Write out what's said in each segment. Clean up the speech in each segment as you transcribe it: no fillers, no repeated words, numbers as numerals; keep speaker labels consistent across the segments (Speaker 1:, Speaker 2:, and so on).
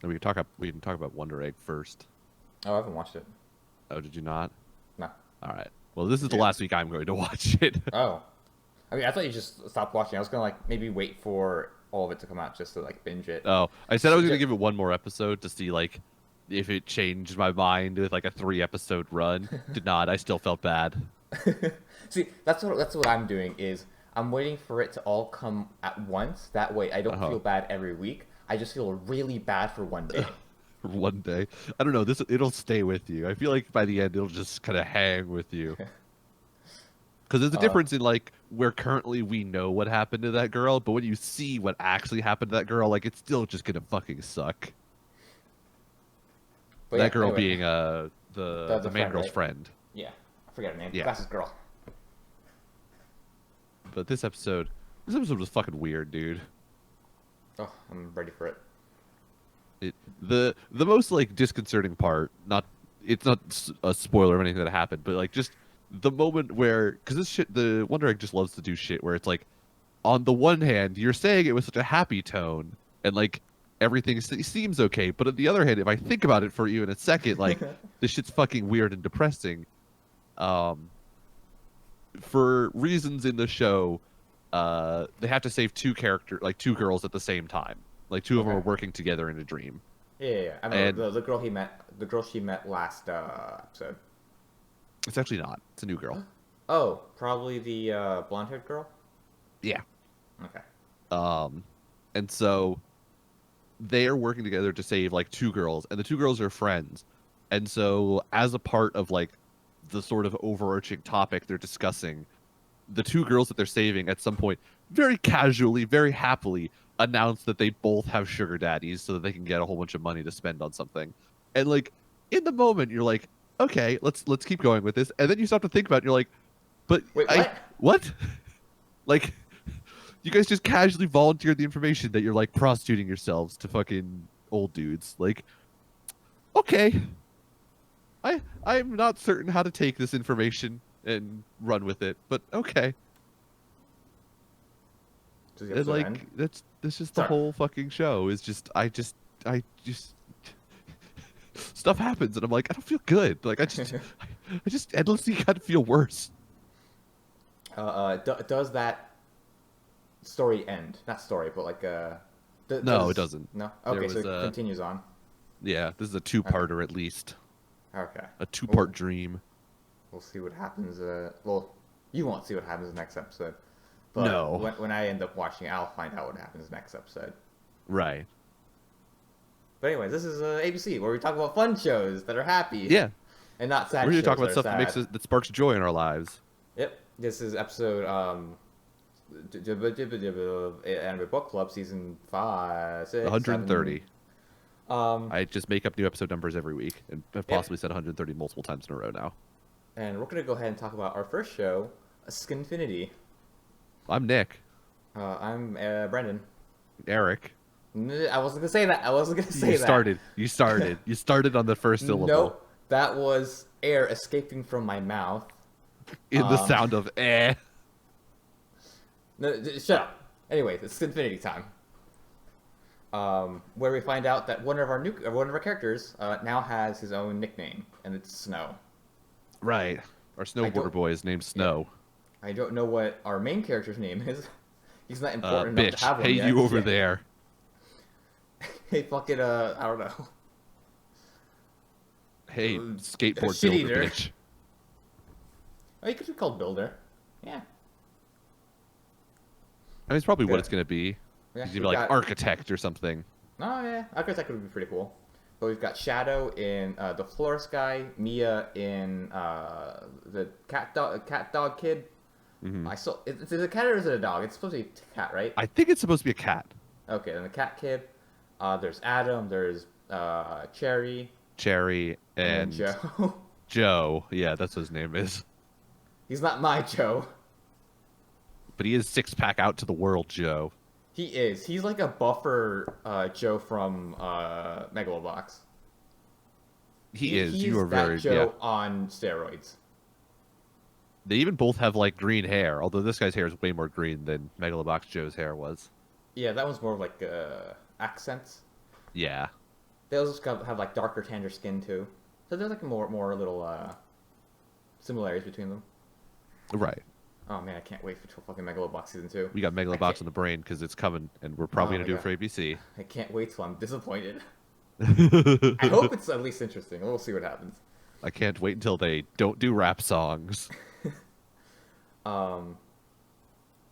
Speaker 1: And we can talk about Wonder Egg first.
Speaker 2: Oh, I haven't watched it.
Speaker 1: Oh, did you not?
Speaker 2: No.
Speaker 1: All right. Well, this is
Speaker 2: Did
Speaker 1: the
Speaker 2: you?
Speaker 1: last week I'm going to watch it.
Speaker 2: Oh. I mean, I thought you just stopped watching. I was gonna like maybe wait for all of it to come out just to like binge it.
Speaker 1: Oh, I said I
Speaker 2: Just,
Speaker 1: was going to
Speaker 2: just
Speaker 1: give it one more episode to see like if it changed my mind with like a 3 episode run. Did not. I still felt bad.
Speaker 2: see, that's what I'm doing is I'm waiting for it to all come at once. That way, I don't
Speaker 1: Uh-huh.
Speaker 2: feel bad every week. I just feel really bad for one day.
Speaker 1: One day. I don't know. This it'll stay with you. I feel like by the end it'll just kind of hang with you. Because there's a
Speaker 2: Uh,
Speaker 1: difference in like where currently we know what happened to that girl, but when you see what actually happened to that girl, like it's still just gonna fucking suck.
Speaker 2: but
Speaker 1: That
Speaker 2: yeah,
Speaker 1: girl
Speaker 2: anyway,
Speaker 1: being the
Speaker 2: the
Speaker 1: main
Speaker 2: friend,
Speaker 1: girl's
Speaker 2: right?
Speaker 1: friend.
Speaker 2: Yeah, I forget her name.
Speaker 1: Yeah.
Speaker 2: Fastest girl.
Speaker 1: But this episode was fucking weird, dude.
Speaker 2: Oh, I'm ready for it.
Speaker 1: The most like disconcerting part, not it's not a spoiler of anything that happened, but like just the moment where because this shit the Wonder Egg just loves to do shit where it's like on the one hand you're saying it with such a happy tone and like everything seems okay, but on the other hand if I think about it for you in a second, like this shit's fucking weird and depressing. Um, for reasons in the show, they have to save two girls at the same time. Like two of them are
Speaker 2: Okay.
Speaker 1: working together in a dream.
Speaker 2: Yeah. I remember
Speaker 1: And
Speaker 2: the girl he met, the girl she met last episode.
Speaker 1: it's actually not. It's a new girl.
Speaker 2: Oh, probably the blonde-haired girl.
Speaker 1: Yeah.
Speaker 2: Okay.
Speaker 1: Um, and so they are working together to save like two girls, and the two girls are friends. And so, as a part of like the sort of overarching topic they're discussing, the two girls that they're saving at some point, very casually, very happily, announce that they both have sugar daddies so that they can get a whole bunch of money to spend on something. And like in the moment, you're like, okay, let's keep going with this. And then you stop to think about it, and you're like, but
Speaker 2: Wait,
Speaker 1: I
Speaker 2: what?
Speaker 1: what? Like you guys just casually volunteered the information that you're like prostituting yourselves to fucking old dudes. Like, okay. I'm not certain how to take this information and run with it, but okay.
Speaker 2: Does the
Speaker 1: And
Speaker 2: episode end?
Speaker 1: like that's just the
Speaker 2: Sorry.
Speaker 1: whole fucking show is just I just stuff happens and I'm like I don't feel good. Like I just endlessly kind of feel worse.
Speaker 2: Does that story end? Not story, but like
Speaker 1: No, it
Speaker 2: does
Speaker 1: doesn't.
Speaker 2: no?
Speaker 1: There
Speaker 2: Okay, so
Speaker 1: was
Speaker 2: it continues on.
Speaker 1: yeah, this is a
Speaker 2: Okay.
Speaker 1: two-parter at least.
Speaker 2: Okay.
Speaker 1: A two-part
Speaker 2: We'll
Speaker 1: dream.
Speaker 2: we'll see what happens. Well, you won't see what happens next episode, but
Speaker 1: No.
Speaker 2: when I end up watching, I'll find out what happens next episode.
Speaker 1: Right.
Speaker 2: But anyways, this is ABC where we talk about fun shows that are happy
Speaker 1: Yeah.
Speaker 2: and not sad
Speaker 1: We're here to talk
Speaker 2: shows that
Speaker 1: about
Speaker 2: are
Speaker 1: stuff that makes
Speaker 2: sad.
Speaker 1: that sparks joy in our lives.
Speaker 2: Yep. This is episode Anime Book Club season 5, 6,
Speaker 1: 130.
Speaker 2: 7. Um,
Speaker 1: I just make up new episode numbers every week and have
Speaker 2: yep.
Speaker 1: possibly said 130 multiple times in a row now.
Speaker 2: And we're gonna go ahead and talk about our first show, Skinfinity.
Speaker 1: I'm Nick.
Speaker 2: I'm Brendan.
Speaker 1: Eric.
Speaker 2: I wasn't gonna say that. I wasn't gonna say
Speaker 1: You
Speaker 2: that.
Speaker 1: started. You started. You started on the first syllable.
Speaker 2: Nope. That was air escaping from my mouth.
Speaker 1: In the
Speaker 2: Um,
Speaker 1: sound of eh.
Speaker 2: No, shut up. Anyway, it's Infinity time. Where we find out that one of our characters now has his own nickname, and it's Snow.
Speaker 1: Right. Our snowboarder
Speaker 2: don't-
Speaker 1: boy is named Snow.
Speaker 2: I don't know what our main character's name is. He's not important enough to
Speaker 1: Bitch.
Speaker 2: have one
Speaker 1: Hey,
Speaker 2: yet.
Speaker 1: you over
Speaker 2: Yeah.
Speaker 1: there.
Speaker 2: Hey, fucking I don't know.
Speaker 1: Hey, skateboard
Speaker 2: Shit
Speaker 1: builder
Speaker 2: eater.
Speaker 1: bitch.
Speaker 2: Oh, you could be called Builder. Yeah.
Speaker 1: I mean, it's probably what
Speaker 2: Yeah.
Speaker 1: it's going to be.
Speaker 2: Yeah.
Speaker 1: He's going to
Speaker 2: we've
Speaker 1: be like
Speaker 2: got-
Speaker 1: architect or something.
Speaker 2: Oh yeah, Architect would be pretty cool. But we've got Shadow in the florist guy, Mia in the cat dog kid.
Speaker 1: Mhm.
Speaker 2: I saw. Is it a cat or is it a dog? It's supposed to be a cat, right?
Speaker 1: I think it's supposed to be a cat.
Speaker 2: Okay, then the cat kid. There's Adam. There's Cherry
Speaker 1: Cherry and
Speaker 2: Joe.
Speaker 1: Joe. Yeah, that's what his name is.
Speaker 2: He's not my Joe.
Speaker 1: But he is six-pack out to the world, Joe.
Speaker 2: He is. He's like a buffer Joe from Megalobox.
Speaker 1: He is.
Speaker 2: He's
Speaker 1: You are
Speaker 2: that
Speaker 1: very
Speaker 2: Joe
Speaker 1: yeah.
Speaker 2: on steroids.
Speaker 1: They even both have like green hair, although this guy's hair is way more green than Megalobox Joe's hair was.
Speaker 2: Yeah, that one's more of like accents.
Speaker 1: Yeah.
Speaker 2: They also have like darker, tanner skin too. So there's like more little similarities between them.
Speaker 1: Right.
Speaker 2: Oh man, I can't wait for fucking Megalobox season 2.
Speaker 1: We got
Speaker 2: I can't.
Speaker 1: Megalobox on the brain because it's coming, and we're probably
Speaker 2: Oh
Speaker 1: gonna
Speaker 2: my
Speaker 1: do it
Speaker 2: god,
Speaker 1: for ABC.
Speaker 2: I can't wait till I'm disappointed. I
Speaker 1: I
Speaker 2: hope it's at least interesting. We'll see what happens.
Speaker 1: can't wait until they don't do rap songs.
Speaker 2: Um,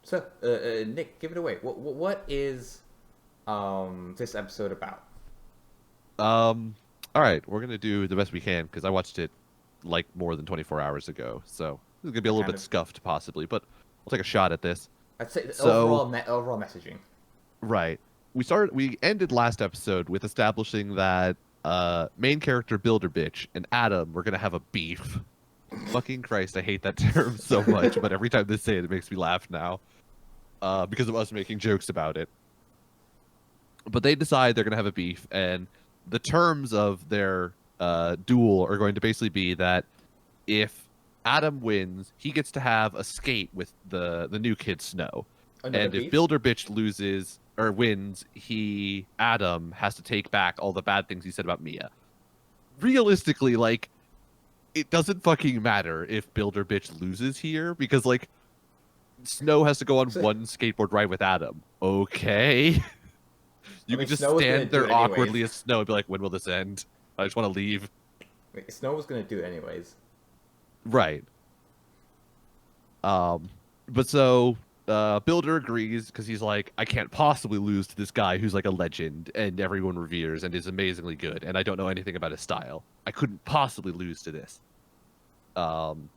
Speaker 2: so Nick, give it away. What is this episode about?
Speaker 1: All right, we're gonna do the best we can because I watched it like more than 24 hours ago, so this is gonna be a little
Speaker 2: Kind
Speaker 1: bit
Speaker 2: of.
Speaker 1: scuffed possibly, but we'll take a shot at this.
Speaker 2: I'd say the
Speaker 1: So,
Speaker 2: overall messaging.
Speaker 1: right, we ended last episode with establishing that main character Builder Bitch and Adam were gonna have a beef. Fucking Christ, I hate that term so much, but every time they say it, it makes me laugh now. Because of us making jokes about it. But they decide they're going to have a beef, and the terms of their duel are going to basically be that if Adam wins, he gets to have a skate with the new kid Snow,
Speaker 2: Another
Speaker 1: and if
Speaker 2: beef.
Speaker 1: Builder Bitch loses or wins, Adam has to take back all the bad things he said about Mia. Realistically, like, it doesn't fucking matter if Builder Bitch loses here because like Snow has to go on
Speaker 2: So,
Speaker 1: one skateboard ride with Adam. Okay.
Speaker 2: I
Speaker 1: You
Speaker 2: mean,
Speaker 1: can just
Speaker 2: Snow was gonna
Speaker 1: stand
Speaker 2: do
Speaker 1: there
Speaker 2: it anyways.
Speaker 1: awkwardly as Snow and be like, when will this end? I just want to leave.
Speaker 2: Wait, Snow was gonna do it anyways.
Speaker 1: Right. Um, but so Builder agrees because he's like, I can't possibly lose to this guy who's like a legend and everyone reveres and is amazingly good, and I don't know anything about his style. I couldn't possibly lose to this. Um,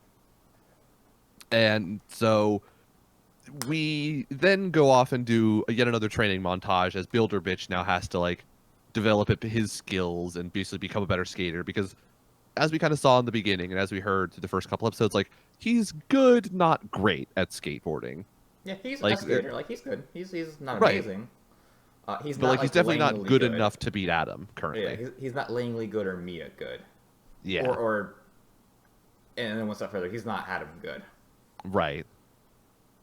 Speaker 1: and so we then go off and do yet another training montage as Builder Bitch now has to like develop his skills and basically become a better skater because as we kind of saw in the beginning and as we heard through the first couple episodes, like he's good, not great at skateboarding.
Speaker 2: Yeah, he's a
Speaker 1: Like,
Speaker 2: skater. Like he's good. He's not
Speaker 1: right,
Speaker 2: amazing. He's
Speaker 1: but
Speaker 2: not
Speaker 1: like he's
Speaker 2: like
Speaker 1: definitely not
Speaker 2: lanely
Speaker 1: good
Speaker 2: good.
Speaker 1: enough to beat Adam
Speaker 2: Yeah,
Speaker 1: currently.
Speaker 2: he's not lanely good or Mia good.
Speaker 1: Yeah,
Speaker 2: Or and then one step further, he's not Adam good.
Speaker 1: right.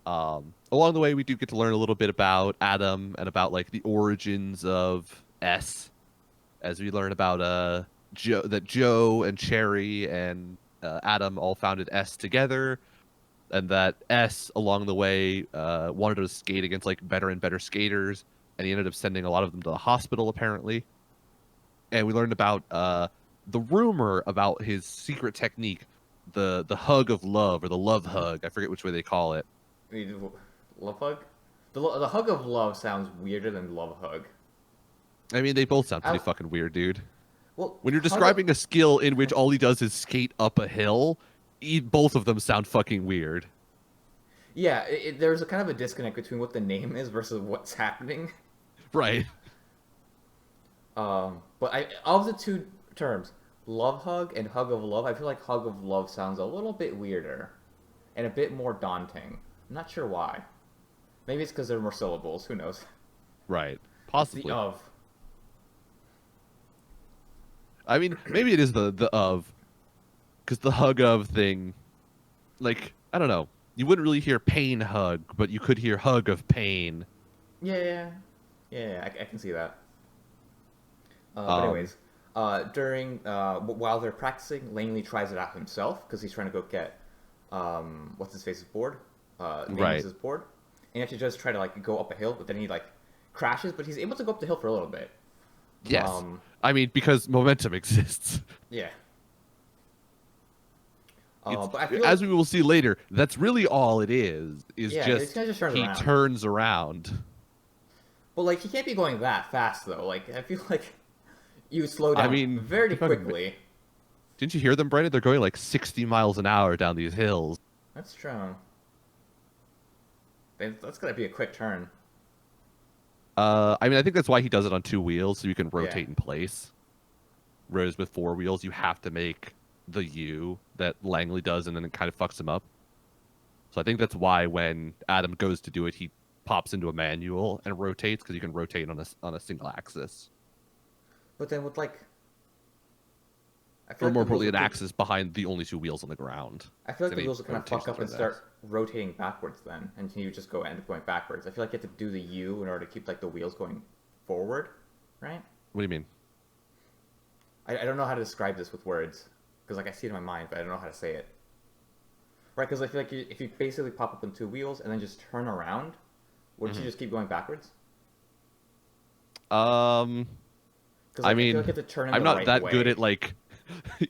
Speaker 1: Along the way, we do get to learn a little bit about Adam and about like the origins of S, as we learn about Joe and Cherry and Adam all founded S together, and that S along the way wanted to skate against like better and better skaters, and he ended up sending a lot of them to the hospital apparently. And we learned about the rumor about his secret technique, the hug of love or the love hug. I forget which way they call it.
Speaker 2: I mean, love hug. The hug of love sounds weirder than love hug.
Speaker 1: I mean, they both sound
Speaker 2: I,
Speaker 1: pretty fucking weird, dude.
Speaker 2: well,
Speaker 1: When you're
Speaker 2: hug of,
Speaker 1: describing a skill in which all he does is skate up a hill, both of them sound fucking weird.
Speaker 2: yeah, there's a kind of a disconnect between what the name is versus what's happening.
Speaker 1: Right.
Speaker 2: But of the two terms, love hug and hug of love, I feel like hug of love sounds a little bit weirder and a bit more daunting. I'm not sure why. Maybe it's because there are more syllables. Who knows?
Speaker 1: Right.
Speaker 2: It's
Speaker 1: Possibly.
Speaker 2: the of.
Speaker 1: I mean, maybe it is the of, because the hug of thing, like I don't know. You wouldn't really hear pain hug, but you could hear hug of pain.
Speaker 2: Yeah, I can see that. But
Speaker 1: Um,
Speaker 2: anyways, during while they're practicing, Langley tries it out himself because he's trying to go get what's his face's board,
Speaker 1: Right.
Speaker 2: Names's board, and he actually does try to like go up a hill, but then he like crashes, but he's able to go up the hill for a little bit.
Speaker 1: Yes.
Speaker 2: Um,
Speaker 1: I mean, because momentum exists.
Speaker 2: yeah.
Speaker 1: It's,
Speaker 2: But I feel
Speaker 1: as
Speaker 2: like,
Speaker 1: we will see later, that's really all it is. Is
Speaker 2: yeah,
Speaker 1: just
Speaker 2: it's kind of just turns
Speaker 1: he
Speaker 2: around.
Speaker 1: turns around.
Speaker 2: But like he can't be going that fast though. Like I feel like you would slow down
Speaker 1: I mean,
Speaker 2: very
Speaker 1: if I'm-
Speaker 2: quickly.
Speaker 1: Didn't you hear them, Brandon? They're going like 60 miles an hour down these hills.
Speaker 2: That's true. That's gonna be a quick turn.
Speaker 1: I mean, I think that's why he does it on two wheels, so you can rotate
Speaker 2: Yeah.
Speaker 1: in place. Whereas with four wheels, you have to make the U that Langley does, and then it kind of fucks him up. So I think that's why when Adam goes to do it, he pops into a manual and rotates because you can rotate on a single axis,
Speaker 2: But then with like, I
Speaker 1: or
Speaker 2: feel like
Speaker 1: more
Speaker 2: the wheels
Speaker 1: importantly, an
Speaker 2: would-
Speaker 1: axis behind the only two wheels on the ground.
Speaker 2: I feel like the
Speaker 1: Any
Speaker 2: wheels will kind of fuck
Speaker 1: rotations
Speaker 2: up and
Speaker 1: are
Speaker 2: start rotating backwards then, and you just go end up going backwards. I feel like you have to do the U in order to keep like the wheels going forward, right?
Speaker 1: What do you mean?
Speaker 2: I don't know how to describe this with words because like I see it in my mind, but I don't know how to say it. Right? Because I feel like if you basically pop up on two wheels and then just turn around, wouldn't you just keep going backwards?
Speaker 1: Um,
Speaker 2: Because
Speaker 1: I
Speaker 2: like I feel
Speaker 1: mean,
Speaker 2: like you have to turn in
Speaker 1: I'm
Speaker 2: the
Speaker 1: not
Speaker 2: right
Speaker 1: that good
Speaker 2: way.
Speaker 1: at like.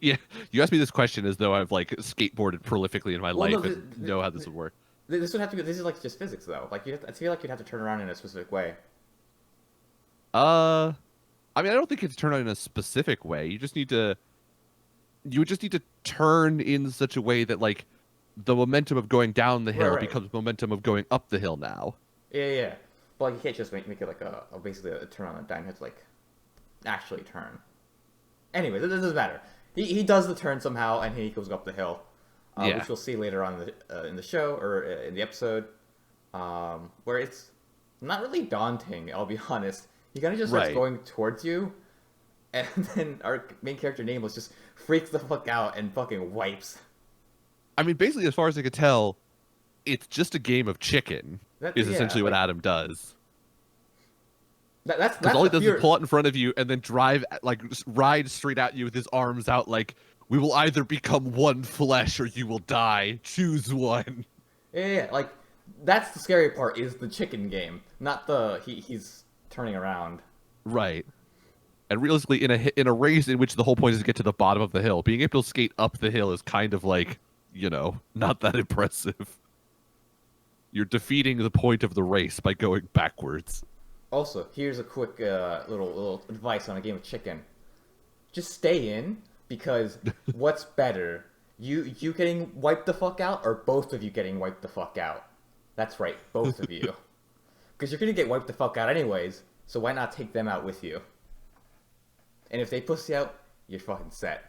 Speaker 1: Yeah, you asked me this question as though I've like skateboarded prolifically in my
Speaker 2: Well, no,
Speaker 1: life and know how this would work.
Speaker 2: this would have to be. This is like just physics though. Like I feel like you'd have to turn around in a specific way.
Speaker 1: Uh, I mean, I don't think it's turned on in a specific way. You would just need to turn in such a way that like the momentum of going down the
Speaker 2: Right,
Speaker 1: hill
Speaker 2: right.
Speaker 1: becomes momentum of going up the hill now.
Speaker 2: Yeah, yeah. Yeah. But like you can't just make it like basically a turn on a dime. You have to like actually turn. Anyway, that doesn't matter. He does the turn somehow, and he goes up the hill,
Speaker 1: Yeah,
Speaker 2: which we'll see later on in the show or in the episode, where it's not really daunting. I'll be honest. He kind of just starts
Speaker 1: right.
Speaker 2: going towards you, and then our main character Nameless just freaks the fuck out and fucking wipes.
Speaker 1: I mean, basically, as far as I could tell, it's just a game of chicken.
Speaker 2: That
Speaker 1: Is
Speaker 2: yeah,
Speaker 1: essentially what
Speaker 2: like
Speaker 1: Adam does. Because
Speaker 2: that's
Speaker 1: all
Speaker 2: the
Speaker 1: he does is
Speaker 2: fear.
Speaker 1: pull out in front of you and then drive, like, ride straight at you with his arms out, like, we will either become one flesh or you will die. Choose one.
Speaker 2: Yeah, yeah, yeah, like that's the scary part is the chicken game, not the he's turning around.
Speaker 1: Right. And realistically, in a race in which the whole point is to get to the bottom of the hill, being able to skate up the hill is kind of like, not that impressive. You're defeating the point of the race by going backwards.
Speaker 2: Also, here's a quick little advice on a game of chicken. Just stay in because what's better, you getting wiped the fuck out or both of you getting wiped the fuck out? That's right, both of you. Because you're gonna get wiped the fuck out anyways. So why not take them out with you? And if they pussy out, you're fucking set.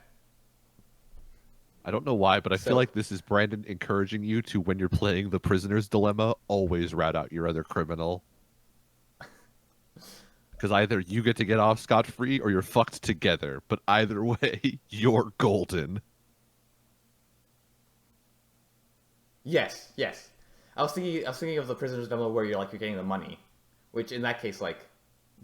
Speaker 1: I don't know why, but I feel
Speaker 2: So
Speaker 1: like this is Brandon encouraging you to, when you're playing the prisoner's dilemma, always rat out your other criminal. Because either you get to get off scot-free or you're fucked together. But either way, you're golden.
Speaker 2: yes, yes. I was thinking of the prisoner's demo where you're getting the money, which in that case like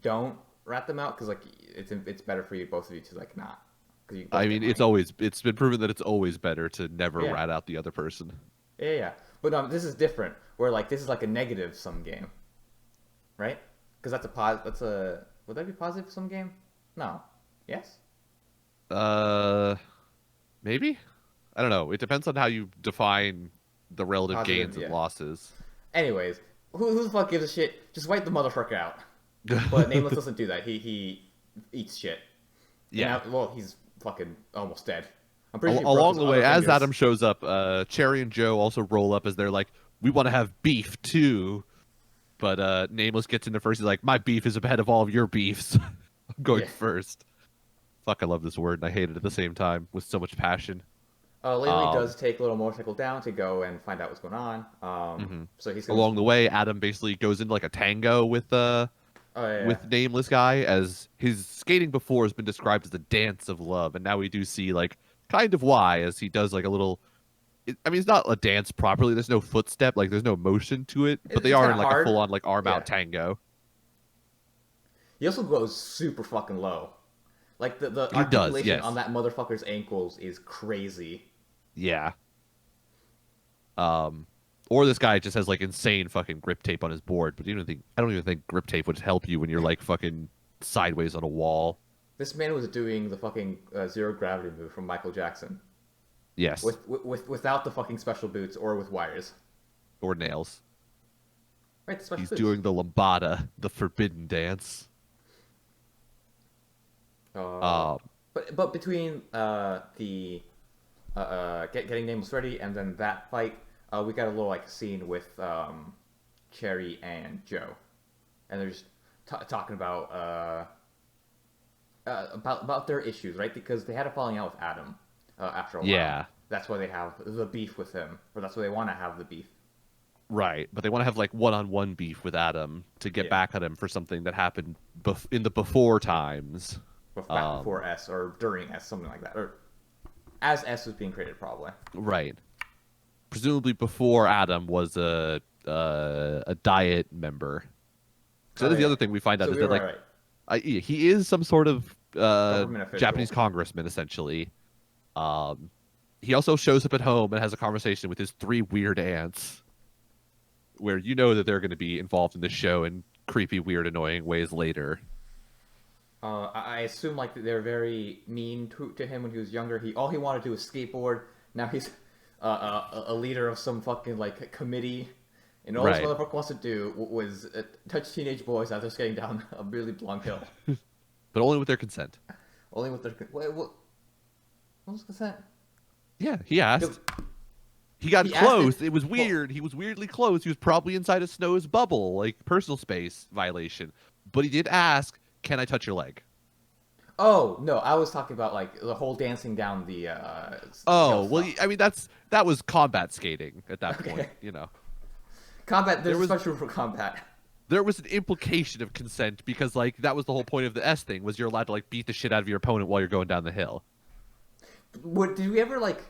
Speaker 2: don't rat them out because like it's better for you both of you to like not because you
Speaker 1: I
Speaker 2: both get
Speaker 1: mean,
Speaker 2: money.
Speaker 1: it's been proven that it's always better to never
Speaker 2: Yeah,
Speaker 1: rat out the other person.
Speaker 2: yeah, yeah. But this is different. Where like this is like a negative sum game, right? Because that's a pos. That's a would that be positive sum game? No. Yes.
Speaker 1: Uh, maybe? I don't know. It depends on how you define the relative
Speaker 2: Positive.
Speaker 1: gains and
Speaker 2: Yeah.
Speaker 1: losses.
Speaker 2: Anyways, who the fuck gives a shit? Just wipe the motherfucker out. But Nameless doesn't do that. He eats shit. And
Speaker 1: Yeah.
Speaker 2: now, well, he's fucking almost dead. I'm pretty sure he broke
Speaker 1: Along
Speaker 2: his
Speaker 1: the
Speaker 2: other
Speaker 1: way, as
Speaker 2: fingers.
Speaker 1: Adam shows up, Cherry and Joe also roll up as they're like, "We want to have beef too." But Nameless gets in there first. He's like, "My beef is ahead of all of your beefs. I'm going
Speaker 2: Yeah.
Speaker 1: first." Fuck, I love this word, and I hate it at the same time with so much passion.
Speaker 2: Later he
Speaker 1: Um,
Speaker 2: does take a little motorcycle down to go and find out what's going on.
Speaker 1: mhm.
Speaker 2: So he's gonna.
Speaker 1: Along the way, Adam basically goes into like a tango
Speaker 2: Oh yeah.
Speaker 1: with Nameless Guy, as his skating before has been described as a dance of love, and now we do see like kind of why, as he does like a little. I mean, it's not a dance properly. There's no footstep, like there's no motion to it, but they
Speaker 2: It's
Speaker 1: are
Speaker 2: kind
Speaker 1: in
Speaker 2: of
Speaker 1: like a
Speaker 2: hard.
Speaker 1: full on like arm
Speaker 2: Yeah.
Speaker 1: out tango.
Speaker 2: He also goes super fucking low. Like the
Speaker 1: He does,
Speaker 2: articulation
Speaker 1: yes,
Speaker 2: on that motherfucker's ankles is crazy.
Speaker 1: yeah. Um, or this guy just has like insane fucking grip tape on his board, but I don't even think grip tape would help you when you're like fucking sideways on a wall.
Speaker 2: This man was doing the fucking zero gravity move from Michael Jackson
Speaker 1: Yes,
Speaker 2: without the fucking special boots or with wires.
Speaker 1: or nails.
Speaker 2: Right, the special
Speaker 1: He's
Speaker 2: boots.
Speaker 1: doing the lambada, the forbidden dance.
Speaker 2: Uh,
Speaker 1: Um,
Speaker 2: but between getting Nameless ready and then that fight, we got a little like scene with Cherry and Joe, and they're just talking about their issues, right? Because they had a falling out with Adam after a while.
Speaker 1: yeah,
Speaker 2: That's why they have the beef with him, or that's why they want to have the beef.
Speaker 1: right. But they want to have like one-on-one beef with Adam to get
Speaker 2: Yeah,
Speaker 1: back at him for something that happened in the before times.
Speaker 2: back before S or during S, something like that, or as S was being created, probably.
Speaker 1: Right. Presumably before Adam was a diet member. So
Speaker 2: Oh
Speaker 1: that's the
Speaker 2: yeah.
Speaker 1: other thing we find out
Speaker 2: So
Speaker 1: is
Speaker 2: we
Speaker 1: that
Speaker 2: were
Speaker 1: like
Speaker 2: right.
Speaker 1: he is some sort of
Speaker 2: Government official.
Speaker 1: Japanese congressman, essentially. Um, he also shows up at home and has a conversation with his three weird aunts, where you know that they're going to be involved in the show in creepy, weird, annoying ways later.
Speaker 2: I assume like they're very mean to him when he was younger. All he wanted to do was skateboard. Now he's a leader of some fucking like committee, and all this
Speaker 1: Right.
Speaker 2: motherfucker wants to do was touch teenage boys as they're skating down a really long hill.
Speaker 1: But only with their consent.
Speaker 2: Only with their what was consent?
Speaker 1: Yeah, he asked. He got
Speaker 2: He asked
Speaker 1: close.
Speaker 2: it-
Speaker 1: It was
Speaker 2: well-
Speaker 1: weird. He was weirdly close. He was probably inside of Snow's bubble, like personal space violation. But he did ask, "Can I touch your leg?"
Speaker 2: Oh no, I was talking about like the whole dancing down the.
Speaker 1: Oh,
Speaker 2: hill
Speaker 1: well,
Speaker 2: stuff.
Speaker 1: I mean that was combat skating at that
Speaker 2: Okay.
Speaker 1: point, you know.
Speaker 2: Combat. There's
Speaker 1: there was-
Speaker 2: a special room for combat.
Speaker 1: There was an implication of consent because like that was the whole point of the S thing was you're allowed to like beat the shit out of your opponent while you're going down the hill.
Speaker 2: Did we ever like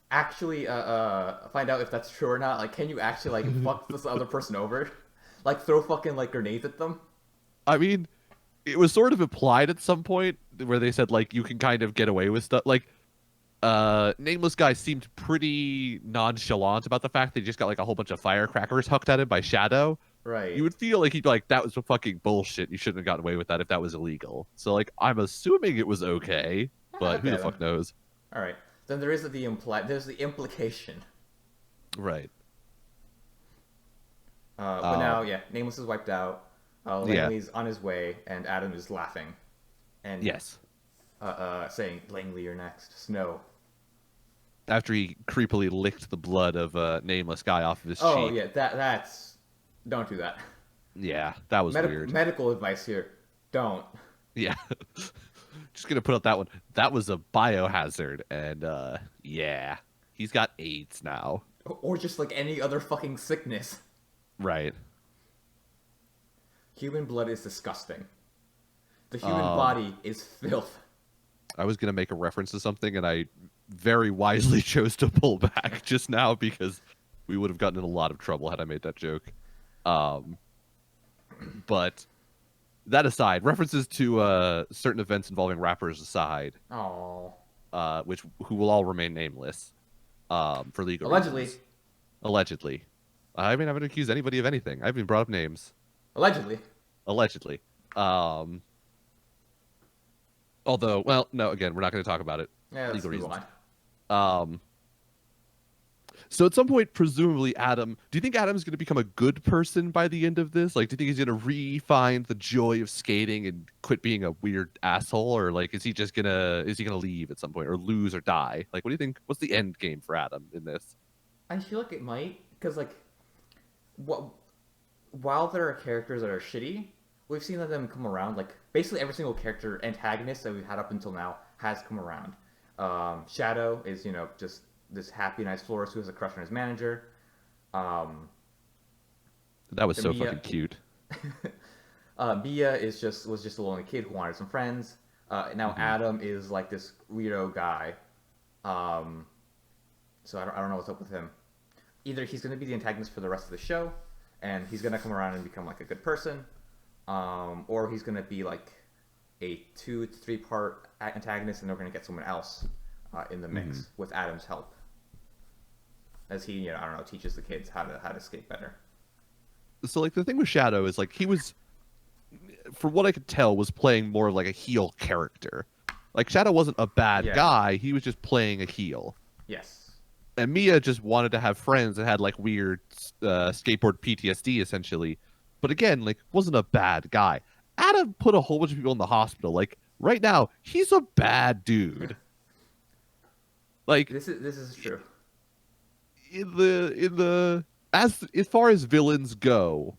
Speaker 2: actually find out if that's true or not? Like, can you actually like fuck this other person over? Like throw fucking like grenades at them?
Speaker 1: I mean, it was sort of implied at some point where they said like you can kind of get away with stuff like nameless guy seemed pretty nonchalant about the fact that he just got like a whole bunch of firecrackers hucked at him by Shadow.
Speaker 2: Right.
Speaker 1: You would feel like he'd be like, that was fucking bullshit. You shouldn't have gotten away with that if that was illegal. So like I'm assuming it was okay, but who the
Speaker 2: Okay,
Speaker 1: fuck knows?
Speaker 2: All right. Then there is the there's the implication.
Speaker 1: Right.
Speaker 2: But now, yeah, Nameless is wiped out.
Speaker 1: Yeah.
Speaker 2: Langley's on his way, and Adam is laughing, and
Speaker 1: Yes.
Speaker 2: saying, "Langley, you're next." Snow.
Speaker 1: After he creepily licked the blood of a nameless guy off of his
Speaker 2: Oh
Speaker 1: cheek.
Speaker 2: yeah, that's don't do that.
Speaker 1: Yeah, that was weird.
Speaker 2: Medical advice here: don't.
Speaker 1: Yeah. Just gonna put up that one. That was a biohazard, and yeah, he's got AIDS now.
Speaker 2: Or just like any other fucking sickness.
Speaker 1: Right.
Speaker 2: Human blood is disgusting. The human
Speaker 1: Um,
Speaker 2: body is filth.
Speaker 1: I was gonna make a reference to something, and I very wisely chose to pull back just now because we would have gotten in a lot of trouble had I made that joke. But that aside, references to certain events involving rappers aside,
Speaker 2: Oh.
Speaker 1: who will all remain nameless, for legal
Speaker 2: Allegedly.
Speaker 1: reasons. Allegedly. I mean, I haven't accused anybody of anything. I haven't even brought up names.
Speaker 2: Allegedly.
Speaker 1: Allegedly. Although, well, no, again, we're not going to talk about it.
Speaker 2: Yeah, let's
Speaker 1: Legal
Speaker 2: move
Speaker 1: reasons.
Speaker 2: on.
Speaker 1: So at some point, presumably, Adam, do you think Adam's going to become a good person by the end of this? Like, do you think he's going to re-find the joy of skating and quit being a weird asshole? Or like, is he gonna leave at some point or lose or die? Like, what do you think? What's the end game for Adam in this?
Speaker 2: I feel like it might, because like, while there are characters that are shitty, we've seen them come around. Like basically every single character antagonist that we've had up until now has come around. Shadow is just this happy, nice florist who has a crush on his manager.
Speaker 1: That was so
Speaker 2: Mia-
Speaker 1: fucking cute.
Speaker 2: Mia was just a lonely kid who wanted some friends. Now Adam is like this weirdo guy. So I don't know what's up with him. Either he's going to be the antagonist for the rest of the show, and he's going to come around and become like a good person, or he's going to be like a 2 to 3 part antagonist, and they're going to get someone else in the mix with Adam's help, as he I don't know, teaches the kids how to skate better.
Speaker 1: So like the thing with Shadow is like he was, from what I could tell, was playing more of like a heel character. Like Shadow wasn't a bad
Speaker 2: Yeah.
Speaker 1: guy; he was just playing a heel.
Speaker 2: Yes.
Speaker 1: And Mia just wanted to have friends that had like weird skateboard PTSD essentially. But again, like wasn't a bad guy. Adam put a whole bunch of people in the hospital. Like right now, he's a bad dude. Like
Speaker 2: This is true.
Speaker 1: in the as far as villains go,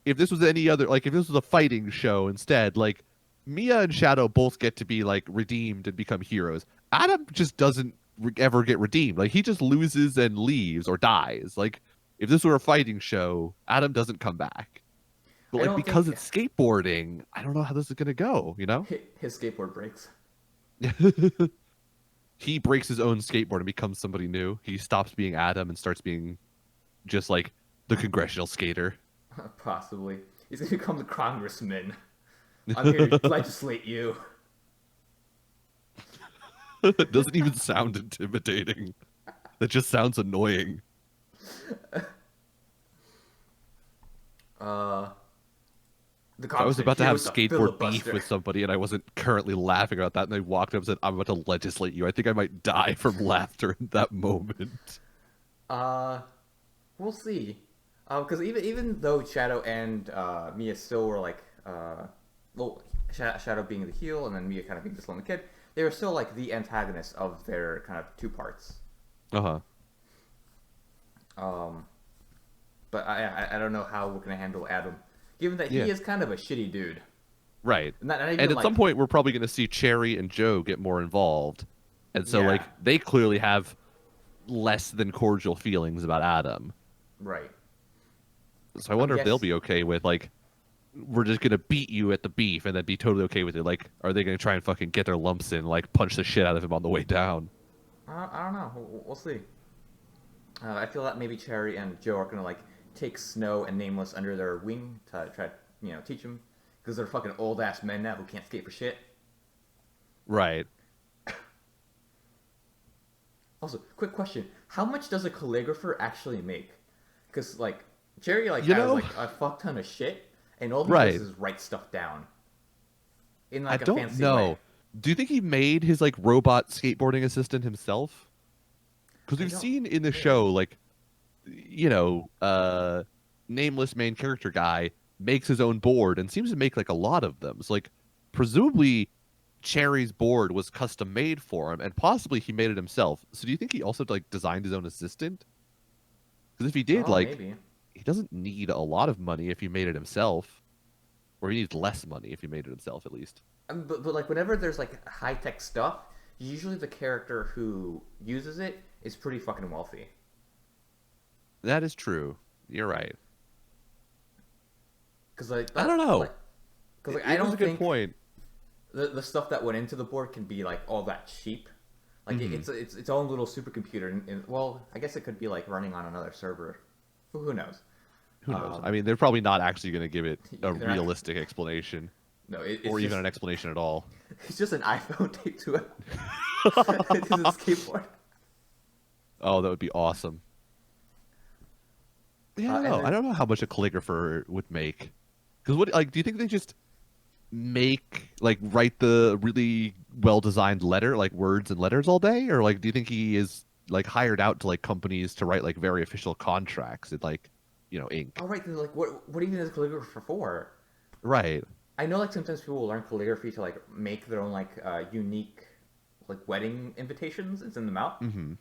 Speaker 1: if this was any other, like if this was a fighting show instead, like Mia and Shadow both get to be like redeemed and become heroes. Adam just doesn't ever get redeemed. Like he just loses and leaves or dies. Like if this were a fighting show, Adam doesn't come back. But
Speaker 2: I
Speaker 1: like
Speaker 2: don't
Speaker 1: because
Speaker 2: think-
Speaker 1: it's skateboarding, I don't know how this is gonna go. You know,
Speaker 2: His skateboard breaks.
Speaker 1: he breaks his own skateboard and becomes somebody new. He stops being Adam and starts being just like the congressional skater.
Speaker 2: Possibly. He's gonna become the congressman. I'm here to legislate you.
Speaker 1: It doesn't even sound intimidating. It just sounds annoying.
Speaker 2: Uh, the
Speaker 1: If I was
Speaker 2: conversation
Speaker 1: about to
Speaker 2: here
Speaker 1: have
Speaker 2: with the
Speaker 1: skateboard beef
Speaker 2: filibuster.
Speaker 1: with somebody and I wasn't currently laughing about that, and they walked up and said, "I'm about to legislate you," I think I might die from laughter in that moment.
Speaker 2: Uh, we'll see. Because even though Shadow and Mia still were like, well, Shadow being the heel and then Mia kind of being the lonely kid, they were still like the antagonists of their kind of two parts.
Speaker 1: Uh huh.
Speaker 2: Um, but I don't know how we're gonna handle Adam, given that
Speaker 1: Yeah.
Speaker 2: he is kind of a shitty dude.
Speaker 1: Right.
Speaker 2: Not
Speaker 1: And
Speaker 2: even
Speaker 1: at some
Speaker 2: like
Speaker 1: point, we're probably going to see Cherry and Joe get more involved. And so,
Speaker 2: yeah,
Speaker 1: like, they clearly have less than cordial feelings about Adam.
Speaker 2: right.
Speaker 1: So I wonder if they'll
Speaker 2: Yes,
Speaker 1: be okay with, like, we're just going to beat you at the beef and then be totally okay with it. Like, are they going to try and fucking get their lumps in, like, punch the shit out of him on the way down?
Speaker 2: I don't know. We'll see. I feel that maybe Cherry and Joe are gonna like take Snow and Nameless under their wing to try to teach them because they're fucking old ass men now who can't skate for shit.
Speaker 1: Right.
Speaker 2: Also, quick question: how much does a calligrapher actually make? Because like Cherry like
Speaker 1: You
Speaker 2: has
Speaker 1: know,
Speaker 2: like a fuck ton of shit, and all he
Speaker 1: right.
Speaker 2: does is write stuff down in
Speaker 1: I
Speaker 2: like a
Speaker 1: don't
Speaker 2: fancy way.
Speaker 1: know. Do you think he made his, like, robot skateboarding assistant himself? Because
Speaker 2: I
Speaker 1: we've
Speaker 2: don't
Speaker 1: seen in the
Speaker 2: really.
Speaker 1: show, like, nameless main character guy makes his own board and seems to make like a lot of them. So like presumably Cherry's board was custom made for him and possibly he made it himself. So do you think he also like designed his own assistant? Because if he did,
Speaker 2: Oh,
Speaker 1: like
Speaker 2: maybe.
Speaker 1: he doesn't need a lot of money if he made it himself. Or he needs less money if he made it himself at least.
Speaker 2: But like whenever there's like high tech stuff, usually the character who uses it is pretty fucking wealthy.
Speaker 1: That is true. You're right.
Speaker 2: Cause like
Speaker 1: I don't
Speaker 2: that
Speaker 1: know.
Speaker 2: like because like I
Speaker 1: It was a
Speaker 2: don't
Speaker 1: good
Speaker 2: think
Speaker 1: point.
Speaker 2: the stuff that went into the board can be like all that cheap. Like
Speaker 1: Hmm.
Speaker 2: it's its own little supercomputer, and well, I guess it could be like running on another server. Who knows?
Speaker 1: Who knows? I
Speaker 2: Um,
Speaker 1: mean, they're probably not actually going to give it a
Speaker 2: they're not.
Speaker 1: realistic explanation
Speaker 2: No,
Speaker 1: or even an explanation at all.
Speaker 2: it's just an iPhone taped to it. It's a skateboard.
Speaker 1: Oh, that would be awesome. Yeah, I don't
Speaker 2: And
Speaker 1: know. I
Speaker 2: then
Speaker 1: don't know how much a calligrapher would make. Because what, like, do you think they just make, like, write the really well designed letter, like words and letters all day? Or, like, do you think he is, like, hired out to, like, companies to write, like, very official contracts in, like, ink?
Speaker 2: oh right, then like what even is calligraphy for?
Speaker 1: Right.
Speaker 2: I know like sometimes people will learn calligraphy to like make their own like unique like wedding invitations and send them out.
Speaker 1: Hmm.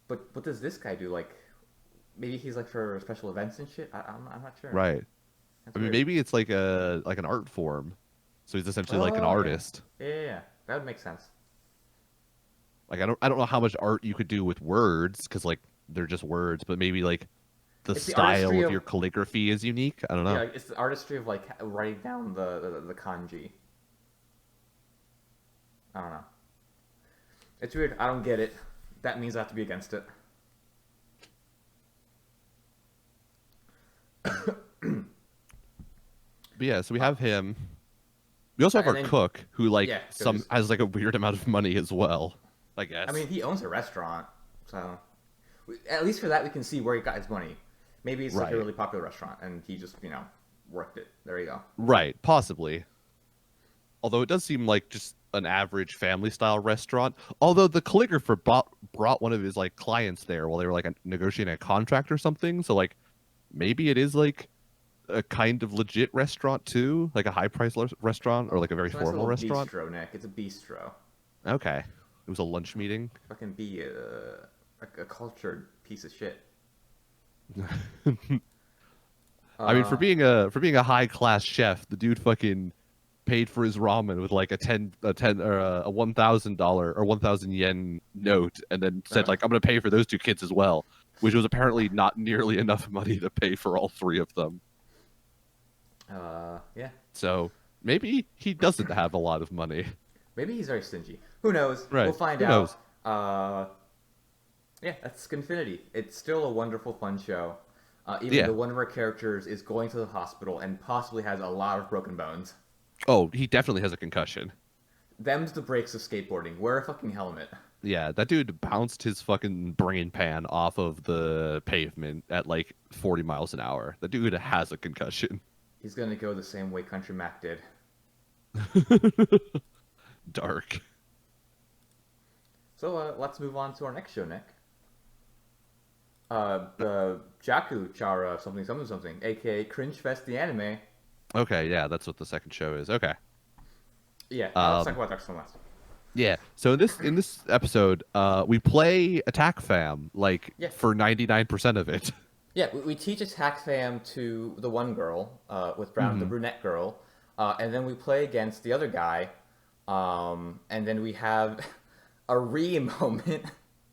Speaker 2: But what does this guy do? Like maybe he's like for special events and shit. I'm not sure.
Speaker 1: Right.
Speaker 2: That's
Speaker 1: I mean,
Speaker 2: weird.
Speaker 1: maybe it's like an art form. So he's essentially like an
Speaker 2: Oh yeah.
Speaker 1: artist.
Speaker 2: Yeah. That would make sense.
Speaker 1: Like, I don't know how much art you could do with words, because, like, they're just words, but maybe, like, the
Speaker 2: It's the
Speaker 1: style
Speaker 2: artistry
Speaker 1: of
Speaker 2: of
Speaker 1: your calligraphy is unique. I don't know.
Speaker 2: yeah. It's the artistry of like writing down the kanji. I don't know. It's weird. I don't get it. That means I have to be against it.
Speaker 1: But yeah, so we
Speaker 2: Uh,
Speaker 1: have him. We also have
Speaker 2: and
Speaker 1: our
Speaker 2: then
Speaker 1: cook who like
Speaker 2: yeah,
Speaker 1: some
Speaker 2: because
Speaker 1: has like a weird amount of money as well. I guess.
Speaker 2: I mean he owns a restaurant, so at least for that we can see where he got his money. Maybe it's like a
Speaker 1: Right.
Speaker 2: really popular restaurant and he just worked it. There you go.
Speaker 1: Right, possibly. Although it does seem like just an average family style restaurant. Although the calligrapher brought one of his like clients there while they were like negotiating a contract or something. So like maybe it is like a kind of legit restaurant too, like a high price restaurant or like a very
Speaker 2: It's a nice
Speaker 1: formal
Speaker 2: little
Speaker 1: restaurant.
Speaker 2: bistro, Nick. It's a bistro.
Speaker 1: Okay, it was a lunch meeting.
Speaker 2: Fucking be a cultured piece of shit.
Speaker 1: I mean, for
Speaker 2: Uh,
Speaker 1: being a high class chef, the dude fucking paid for his ramen with like a ten or a $1,000 or 1,000 yen note, and then said
Speaker 2: uh,
Speaker 1: like, "I'm gonna pay for those two kids as well," which was apparently not nearly enough money to pay for all three of them.
Speaker 2: yeah.
Speaker 1: So maybe he doesn't have a lot of money.
Speaker 2: Maybe he's very stingy. Who knows? We'll
Speaker 1: Right?
Speaker 2: find
Speaker 1: Who
Speaker 2: out.
Speaker 1: knows?
Speaker 2: Yeah, that's Skinfinity. It's still a wonderful, fun show. Even
Speaker 1: Yeah.
Speaker 2: though one of our characters is going to the hospital and possibly has a lot of broken bones.
Speaker 1: Oh, he definitely has a concussion.
Speaker 2: Them's the breaks of skateboarding. Wear a fucking helmet.
Speaker 1: Yeah, that dude bounced his fucking brain pan off of the pavement at like 40 miles an hour. That dude has a concussion.
Speaker 2: He's gonna go the same way Country Mac did.
Speaker 1: Dark.
Speaker 2: So let's move on to our next show, Nick. The Jaku Chara something something something, aka Cringe Fest the anime.
Speaker 1: Okay, yeah, that's what the second show is. Okay.
Speaker 2: Yeah, let's talk
Speaker 1: Um,
Speaker 2: about that one last.
Speaker 1: yeah. So in this episode, we play Attack Fam like
Speaker 2: Yeah.
Speaker 1: for 99% of it.
Speaker 2: Yeah, we teach Attack Fam to the one girl, with Brown, the brunette girl, and then we play against the other guy, and then we have a re moment.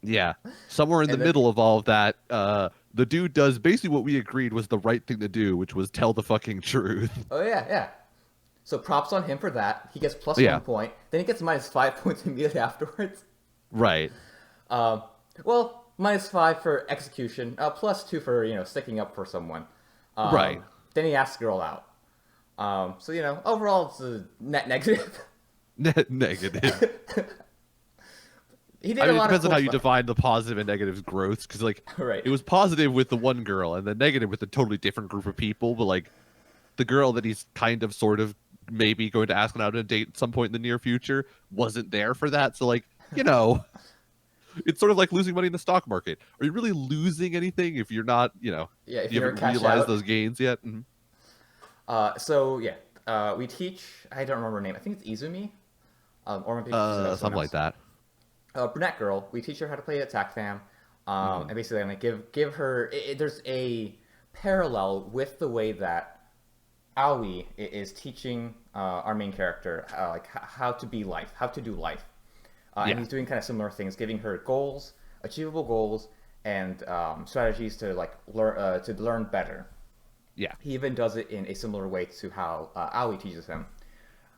Speaker 1: Yeah. Somewhere in the
Speaker 2: And then-
Speaker 1: middle of all of that, the dude does basically what we agreed was the right thing to do, which was tell the fucking truth.
Speaker 2: Oh yeah, yeah. So props on him for that. He gets plus
Speaker 1: Yeah.
Speaker 2: 1 point. Then he gets minus 5 points immediately afterwards.
Speaker 1: Right.
Speaker 2: Well, minus 5 for execution, plus 2 for sticking up for someone.
Speaker 1: Right.
Speaker 2: Then he asks the girl out. So overall it's a net negative.
Speaker 1: Net negative.
Speaker 2: He did
Speaker 1: I
Speaker 2: a
Speaker 1: mean, it
Speaker 2: lot
Speaker 1: depends
Speaker 2: of
Speaker 1: on
Speaker 2: cool
Speaker 1: how you
Speaker 2: stuff.
Speaker 1: define the positive and negative growths, because like
Speaker 2: Right.
Speaker 1: it was positive with the one girl and then negative with a totally different group of people, but like the girl that he's kind of sort of maybe going to ask out on a date at some point in the near future wasn't there for that. So like, it's sort of like losing money in the stock market. Are you really losing anything if you're not,
Speaker 2: Yeah, if
Speaker 1: you
Speaker 2: you're
Speaker 1: haven't
Speaker 2: cash
Speaker 1: realized
Speaker 2: out.
Speaker 1: those gains yet? Mhm.
Speaker 2: We teach. I don't remember her name. I think it's Izumi, or maybe it's someone
Speaker 1: Something like
Speaker 2: else.
Speaker 1: that.
Speaker 2: Brunette girl. We teach her how to play Attack Fam,
Speaker 1: Mm-hmm.
Speaker 2: and basically I'm gonna give her. There's a parallel with the way that Aoi is teaching our main character how to be life, how to do life,
Speaker 1: Yeah.
Speaker 2: and he's doing kind of similar things, giving her goals, achievable goals, and strategies to learn better.
Speaker 1: Yeah.
Speaker 2: He even does it in a similar way to how Aoi teaches him,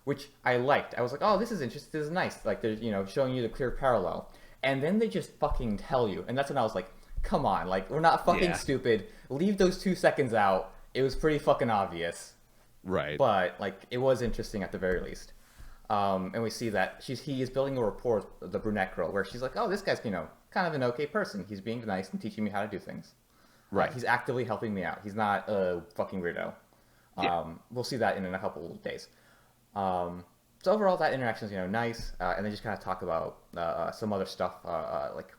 Speaker 2: which I liked. I was like, oh, this is interesting. This is nice. Like, they're, showing you the clear parallel. And then they just fucking tell you. And that's when I was like, come on. Like, we're not fucking
Speaker 1: Yeah.
Speaker 2: stupid. Leave those 2 seconds out. It was pretty fucking obvious.
Speaker 1: Right.
Speaker 2: But, like, it was interesting at the very least. And we see that he is building a rapport with the brunette girl, where she's like, oh, this guy's, kind of an okay person. He's being nice and teaching me how to do things.
Speaker 1: Right.
Speaker 2: He's actively helping me out. He's not a fucking weirdo.
Speaker 1: Yeah.
Speaker 2: We'll see that in a couple of days. So overall, that interaction is nice, and they just kind of talk about some other stuff, like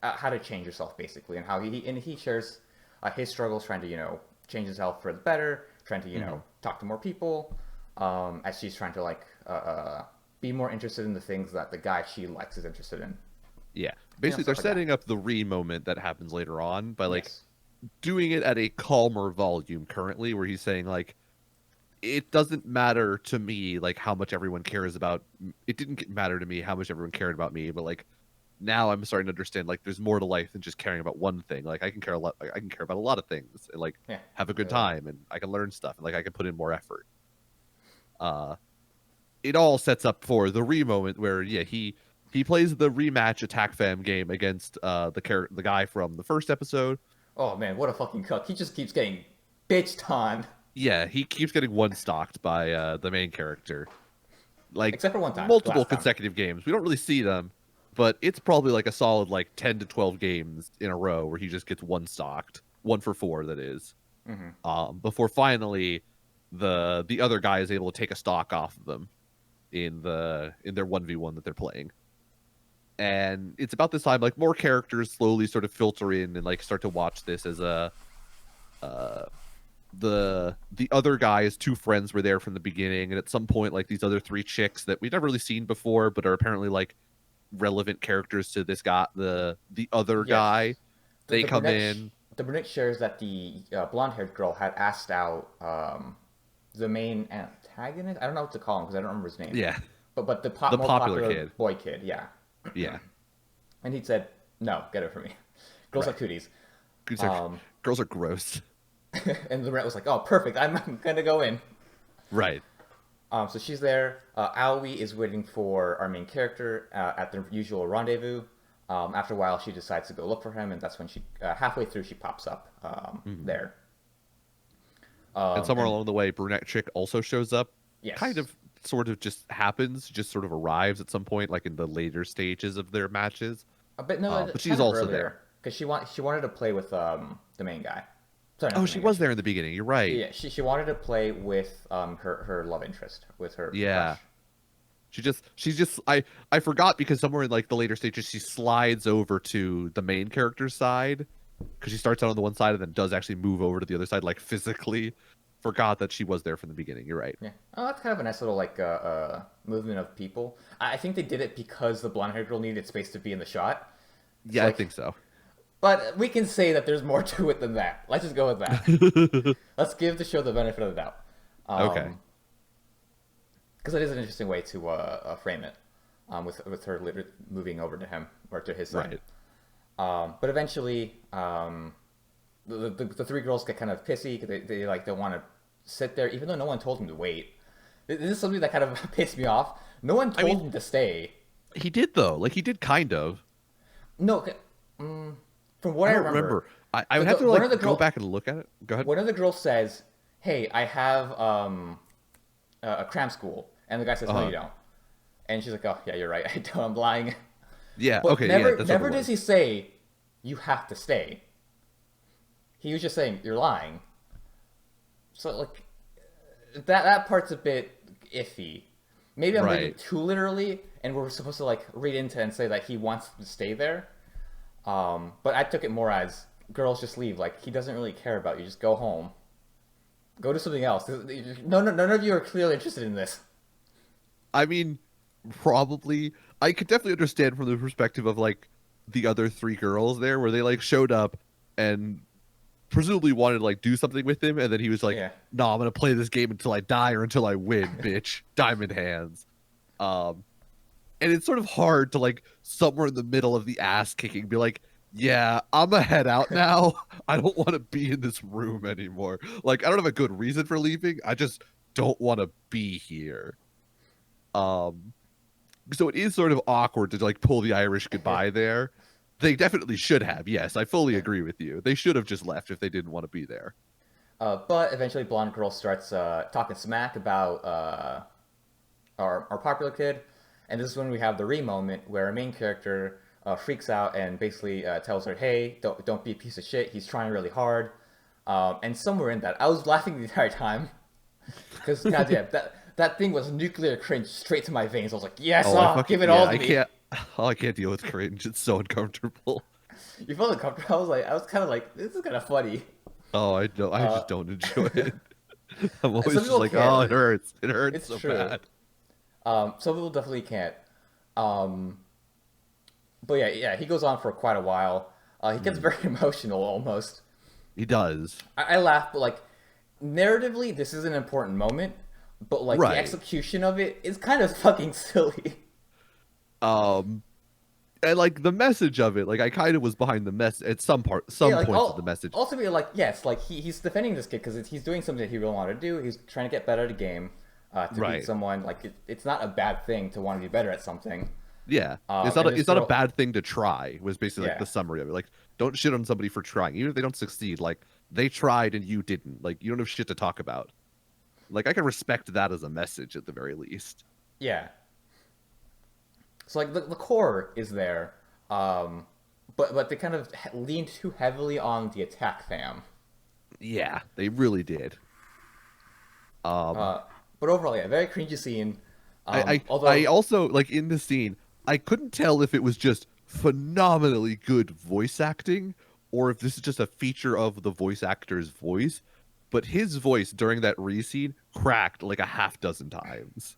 Speaker 2: how to change yourself basically, and how he shares his struggles trying to change himself for the better, trying to talk to more people, as she's trying to be more interested in the things that the guy she likes is interested in.
Speaker 1: Yeah. Basically, they're
Speaker 2: stuff like that.
Speaker 1: setting up the re moment that happens later on by like
Speaker 2: Yes.
Speaker 1: doing it at a calmer volume currently, where he's saying like it doesn't matter to me like how much everyone cares about it didn't matter to me how much everyone cared about me, but like now I'm starting to understand like there's more to life than just caring about one thing. Like I can care a lot, like, I can care about a lot of things and like
Speaker 2: Yeah.
Speaker 1: have a good time, and I can learn stuff, and like I can put in more effort. It all sets up for the re moment where he plays the rematch Attack Fam game against the guy from the first episode.
Speaker 2: Oh man, what a fucking cuck! He just keeps getting bitched on,
Speaker 1: Yeah, he keeps getting one stocked by the main character, like
Speaker 2: except for one time.
Speaker 1: multiple
Speaker 2: last time.
Speaker 1: consecutive games. We don't really see them, but it's probably like a solid like 10 to 12 games in a row where he just gets one stocked, 1 for 4 that is. Before finally the other guy is able to take a stock off of them in their 1v1 that they're playing. And it's about this time like more characters slowly sort of filter in and like start to watch this as a the other guy's 2 friends were there from the beginning, and at some point like these other 3 chicks that we've never really seen before but are apparently like relevant characters to this guy, the other
Speaker 2: Yes.
Speaker 1: guy, they
Speaker 2: The
Speaker 1: come
Speaker 2: brunette
Speaker 1: in.
Speaker 2: The brunette shares that the blonde-haired girl had asked out the main antagonist. I don't know what to call him because I don't remember his name.
Speaker 1: Yeah.
Speaker 2: But the
Speaker 1: The
Speaker 2: more
Speaker 1: popular
Speaker 2: popular
Speaker 1: kid.
Speaker 2: boy kid, yeah.
Speaker 1: Yeah.
Speaker 2: And he said, "No, get it for me. Girls
Speaker 1: Right.
Speaker 2: like cooties."
Speaker 1: Girls are gross.
Speaker 2: And the brunette was like, "Oh, perfect. I'm gonna go in."
Speaker 1: Right.
Speaker 2: So she's there. Aoi is waiting for our main character at the usual rendezvous. After a while, she decides to go look for him, and that's when she, halfway through, she pops up there.
Speaker 1: And somewhere along the way, brunette chick also shows up.
Speaker 2: Yes.
Speaker 1: Kind of sort of just happens, just sort of arrives at some point, like in the later stages of their matches.
Speaker 2: But no,
Speaker 1: But she's
Speaker 2: kind of
Speaker 1: also there.
Speaker 2: earlier because she wanted to play with the main guy. Sorry, not
Speaker 1: Oh,
Speaker 2: the
Speaker 1: she
Speaker 2: main guy.
Speaker 1: was there in the beginning. You're right.
Speaker 2: Yeah, she wanted to play with her love interest, with her
Speaker 1: Yeah.
Speaker 2: crush.
Speaker 1: I forgot because somewhere in like the later stages she slides over to the main character's side because she starts out on the one side and then does actually move over to the other side like physically. Forgot that she was there from the beginning. You're right.
Speaker 2: Yeah. Oh, that's kind of a nice little like movement of people. I think they did it because the blonde haired girl needed space to be in the shot.
Speaker 1: Yeah,
Speaker 2: So
Speaker 1: I
Speaker 2: like,
Speaker 1: think so.
Speaker 2: but we can say that there's more to it than that. Let's just go with that. Let's give the show the benefit of the doubt.
Speaker 1: Okay.
Speaker 2: Because it is an interesting way to frame it, with her moving over to him or to his side.
Speaker 1: Right.
Speaker 2: But eventually, the three girls get kind of pissy because they like don't want to sit there, even though no one told them to wait. This is something that kind of pissed me off. No one told him to stay.
Speaker 1: He did though. Like he did kind of.
Speaker 2: No, from what I
Speaker 1: don't
Speaker 2: remember,
Speaker 1: I would have to
Speaker 2: one
Speaker 1: like
Speaker 2: of the
Speaker 1: go back and look at it. Go ahead.
Speaker 2: one of the girls says, "Hey, I have a cram school," and the guy says, "No, you don't." And she's like, "Oh, yeah, you're right. I don't. I'm lying."
Speaker 1: Yeah.
Speaker 2: But
Speaker 1: Okay.
Speaker 2: never,
Speaker 1: Yeah. That's
Speaker 2: never
Speaker 1: what it
Speaker 2: does
Speaker 1: was.
Speaker 2: he say, "You have to stay." He was just saying, "You're lying." So like that part's a bit iffy. Maybe I'm reading
Speaker 1: Right.
Speaker 2: too literally, and we're supposed to like read into and say that he wants to stay there. But I took it more as girls just leave. Like he doesn't really care about you. Just go home. Go do something else. None of you are clearly interested in this.
Speaker 1: I mean, probably. I could definitely understand from the perspective of like the other three girls there, where they like showed up and presumably wanted to like do something with him, and then he was like,
Speaker 2: Yeah.
Speaker 1: "No, I'm gonna play this game until I die or until I win, bitch." Diamond hands. And it's sort of hard to like somewhere in the middle of the ass kicking be like, "Yeah, I'm gonna head out now. I don't want to be in this room anymore. Like, I don't have a good reason for leaving. I just don't want to be here." Um, so it is sort of awkward to like pull the Irish goodbye there. They definitely should have. Yes, I fully agree with you. They should have just left if they didn't want to be there.
Speaker 2: But eventually, blonde girl starts talking smack about our popular kid, and this is when we have the Re moment where our main character freaks out and basically tells her, "Hey, don't be a piece of shit. He's trying really hard." And somewhere in that, I was laughing the entire time because goddamn that thing was nuclear cringe straight to my veins. I was like, "Yes, give it all to
Speaker 1: I
Speaker 2: me."
Speaker 1: can't. Oh, I can't deal with cringe. It's so uncomfortable.
Speaker 2: You felt uncomfortable. I was kind of like, this is kind of funny.
Speaker 1: Oh, I don't. I just don't enjoy it. I'm always
Speaker 2: Some
Speaker 1: just
Speaker 2: people
Speaker 1: like,
Speaker 2: can.
Speaker 1: oh, it hurts. It hurts
Speaker 2: It's
Speaker 1: so
Speaker 2: true.
Speaker 1: bad.
Speaker 2: Some people definitely can't. Um, but yeah, he goes on for quite a while. He gets very emotional almost.
Speaker 1: He does.
Speaker 2: I laugh, but like narratively, this is an important moment. But like the
Speaker 1: Right.
Speaker 2: execution of it is kind of fucking silly.
Speaker 1: Um, and like the message of it, like I kind of was behind the mess at some
Speaker 2: Yeah, like
Speaker 1: points of the message.
Speaker 2: ultimately, like yes, like he's defending this kid because he's doing something that he really wanted to do. He's trying to get better at a game, to
Speaker 1: Right.
Speaker 2: beat someone. Like it's not a bad thing to want to be better at something.
Speaker 1: Yeah,
Speaker 2: And this
Speaker 1: it's not a
Speaker 2: girl-
Speaker 1: bad thing to try. Was basically like
Speaker 2: Yeah.
Speaker 1: the summary of it. Like, don't shit on somebody for trying, even if they don't succeed. Like they tried and you didn't. Like you don't have shit to talk about. Like I can respect that as a message at the very least.
Speaker 2: Yeah. So like the core is there, but they kind of lean too heavily on the attack fam.
Speaker 1: Yeah, they really did.
Speaker 2: But overall, yeah, very cringy scene. Although
Speaker 1: I also like in the scene, I couldn't tell if it was just phenomenally good voice acting or if this is just a feature of the voice actor's voice. But his voice during that re-scene cracked like a half dozen times.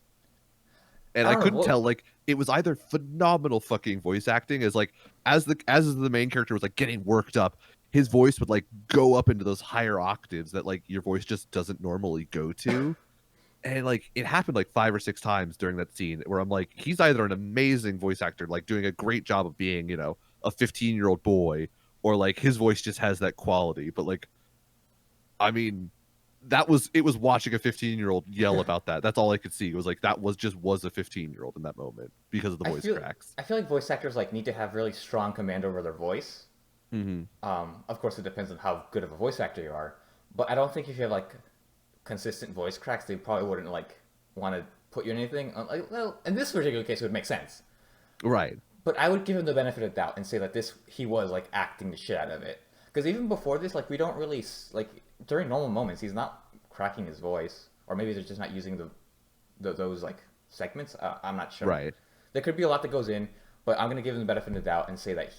Speaker 1: And
Speaker 2: I
Speaker 1: I
Speaker 2: don't know,
Speaker 1: couldn't
Speaker 2: what-
Speaker 1: tell like it was either phenomenal fucking voice acting as like as the main character was like getting worked up, his voice would like go up into those higher octaves that like your voice just doesn't normally go to. And like it happened like 5 or 6 times during that scene where I'm like, he's either an amazing voice actor, like doing a great job of being, you know, a 15-year-old boy, or like his voice just has that quality. But like, I mean, it was watching a 15-year-old yell about that. That's all I could see. It was like that was a 15-year-old in that moment because of the voice cracks.
Speaker 2: I feel like voice actors like need to have really strong command over their voice.
Speaker 1: Hmm.
Speaker 2: Of course, it depends on how good of a voice actor you are. But I don't think if you have like consistent voice cracks, they probably wouldn't like want to put you in anything. Like, well, in this particular case, it would make sense.
Speaker 1: Right.
Speaker 2: But I would give him the benefit of the doubt and say that he was like acting the shit out of it. Because even before this, like we don't really like during normal moments, he's not cracking his voice, or maybe they're just not using those like segments. I'm not sure.
Speaker 1: Right.
Speaker 2: There could be a lot that goes in, but I'm gonna give him the benefit of the doubt and say that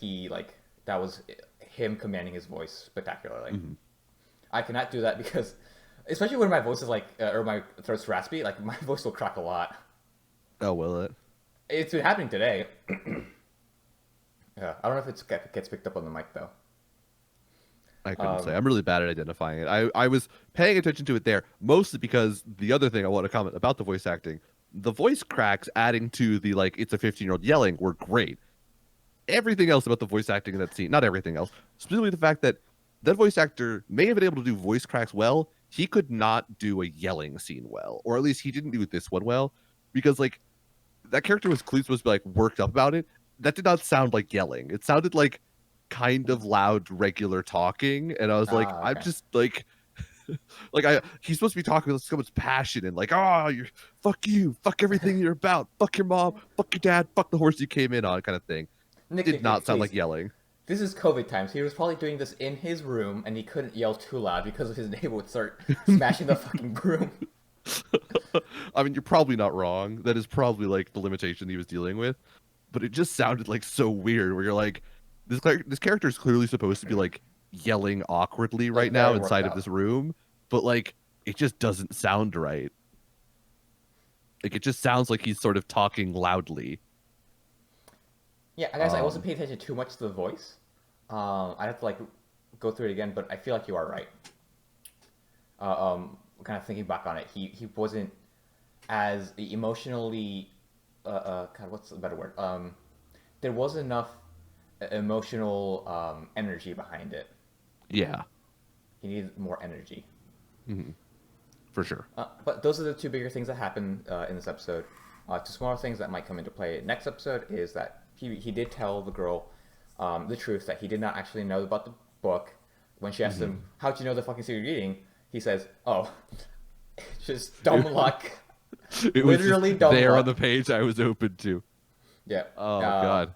Speaker 2: that was him commanding his voice spectacularly.
Speaker 1: Mm-hmm.
Speaker 2: I cannot do that because, especially when my voice is like or my throat's raspy, like my voice will crack a lot.
Speaker 1: Oh, will it?
Speaker 2: It's been happening today. Yeah, I don't know if it gets picked up on the mic though.
Speaker 1: I couldn't say. I'm really bad at identifying it. I was paying attention to it there, mostly because the other thing I want to comment about the voice acting, the voice cracks adding to the, like, it's a 15-year-old yelling were great. Everything else about the voice acting in that scene, not everything else, specifically the fact that that voice actor may have been able to do voice cracks well, he could not do a yelling scene well, or at least he didn't do this one well, because, like, that character was clearly supposed to be, like, worked up about it. That did not sound like yelling. It sounded like kind of loud, regular talking, and I was like,
Speaker 2: Ah,
Speaker 1: I'm
Speaker 2: okay.
Speaker 1: just like, he's supposed to be talking with so much passion and like, oh, you're fuck you, fuck everything you're about, fuck your mom, fuck your dad, fuck the horse you came in on, kind of thing. Did not sound
Speaker 2: Please.
Speaker 1: like yelling.
Speaker 2: This is COVID times. He was probably doing this in his room, and he couldn't yell too loud because his neighbor would start smashing the fucking broom.
Speaker 1: I mean, you're probably not wrong. That is probably like the limitation he was dealing with, but it just sounded like so weird. Where you're like, this character is clearly supposed to be like yelling awkwardly
Speaker 2: Like
Speaker 1: right now
Speaker 2: very worked
Speaker 1: inside of
Speaker 2: up.
Speaker 1: this room, but like it just doesn't sound right. Like it just sounds like he's sort of talking loudly.
Speaker 2: Yeah, guys, I wasn't
Speaker 1: Um,
Speaker 2: paying attention too much to the voice. I'd have to like go through it again, but I feel like you are right. Kind of thinking back on it, he wasn't as emotionally. God, what's the better word? There wasn't enough emotional energy behind it.
Speaker 1: yeah,
Speaker 2: He needed more energy.
Speaker 1: for sure.
Speaker 2: But those are the two bigger things that happen in this episode. Two smaller things that might come into play next episode is that he did tell the girl the truth that he did not actually know about the book. When she asked him, "How'd you know the fucking secret reading?" He says, "Oh, just dumb luck."
Speaker 1: It was
Speaker 2: Literally
Speaker 1: just
Speaker 2: dumb
Speaker 1: there
Speaker 2: luck.
Speaker 1: on the page I was open to.
Speaker 2: Yeah.
Speaker 1: Oh God.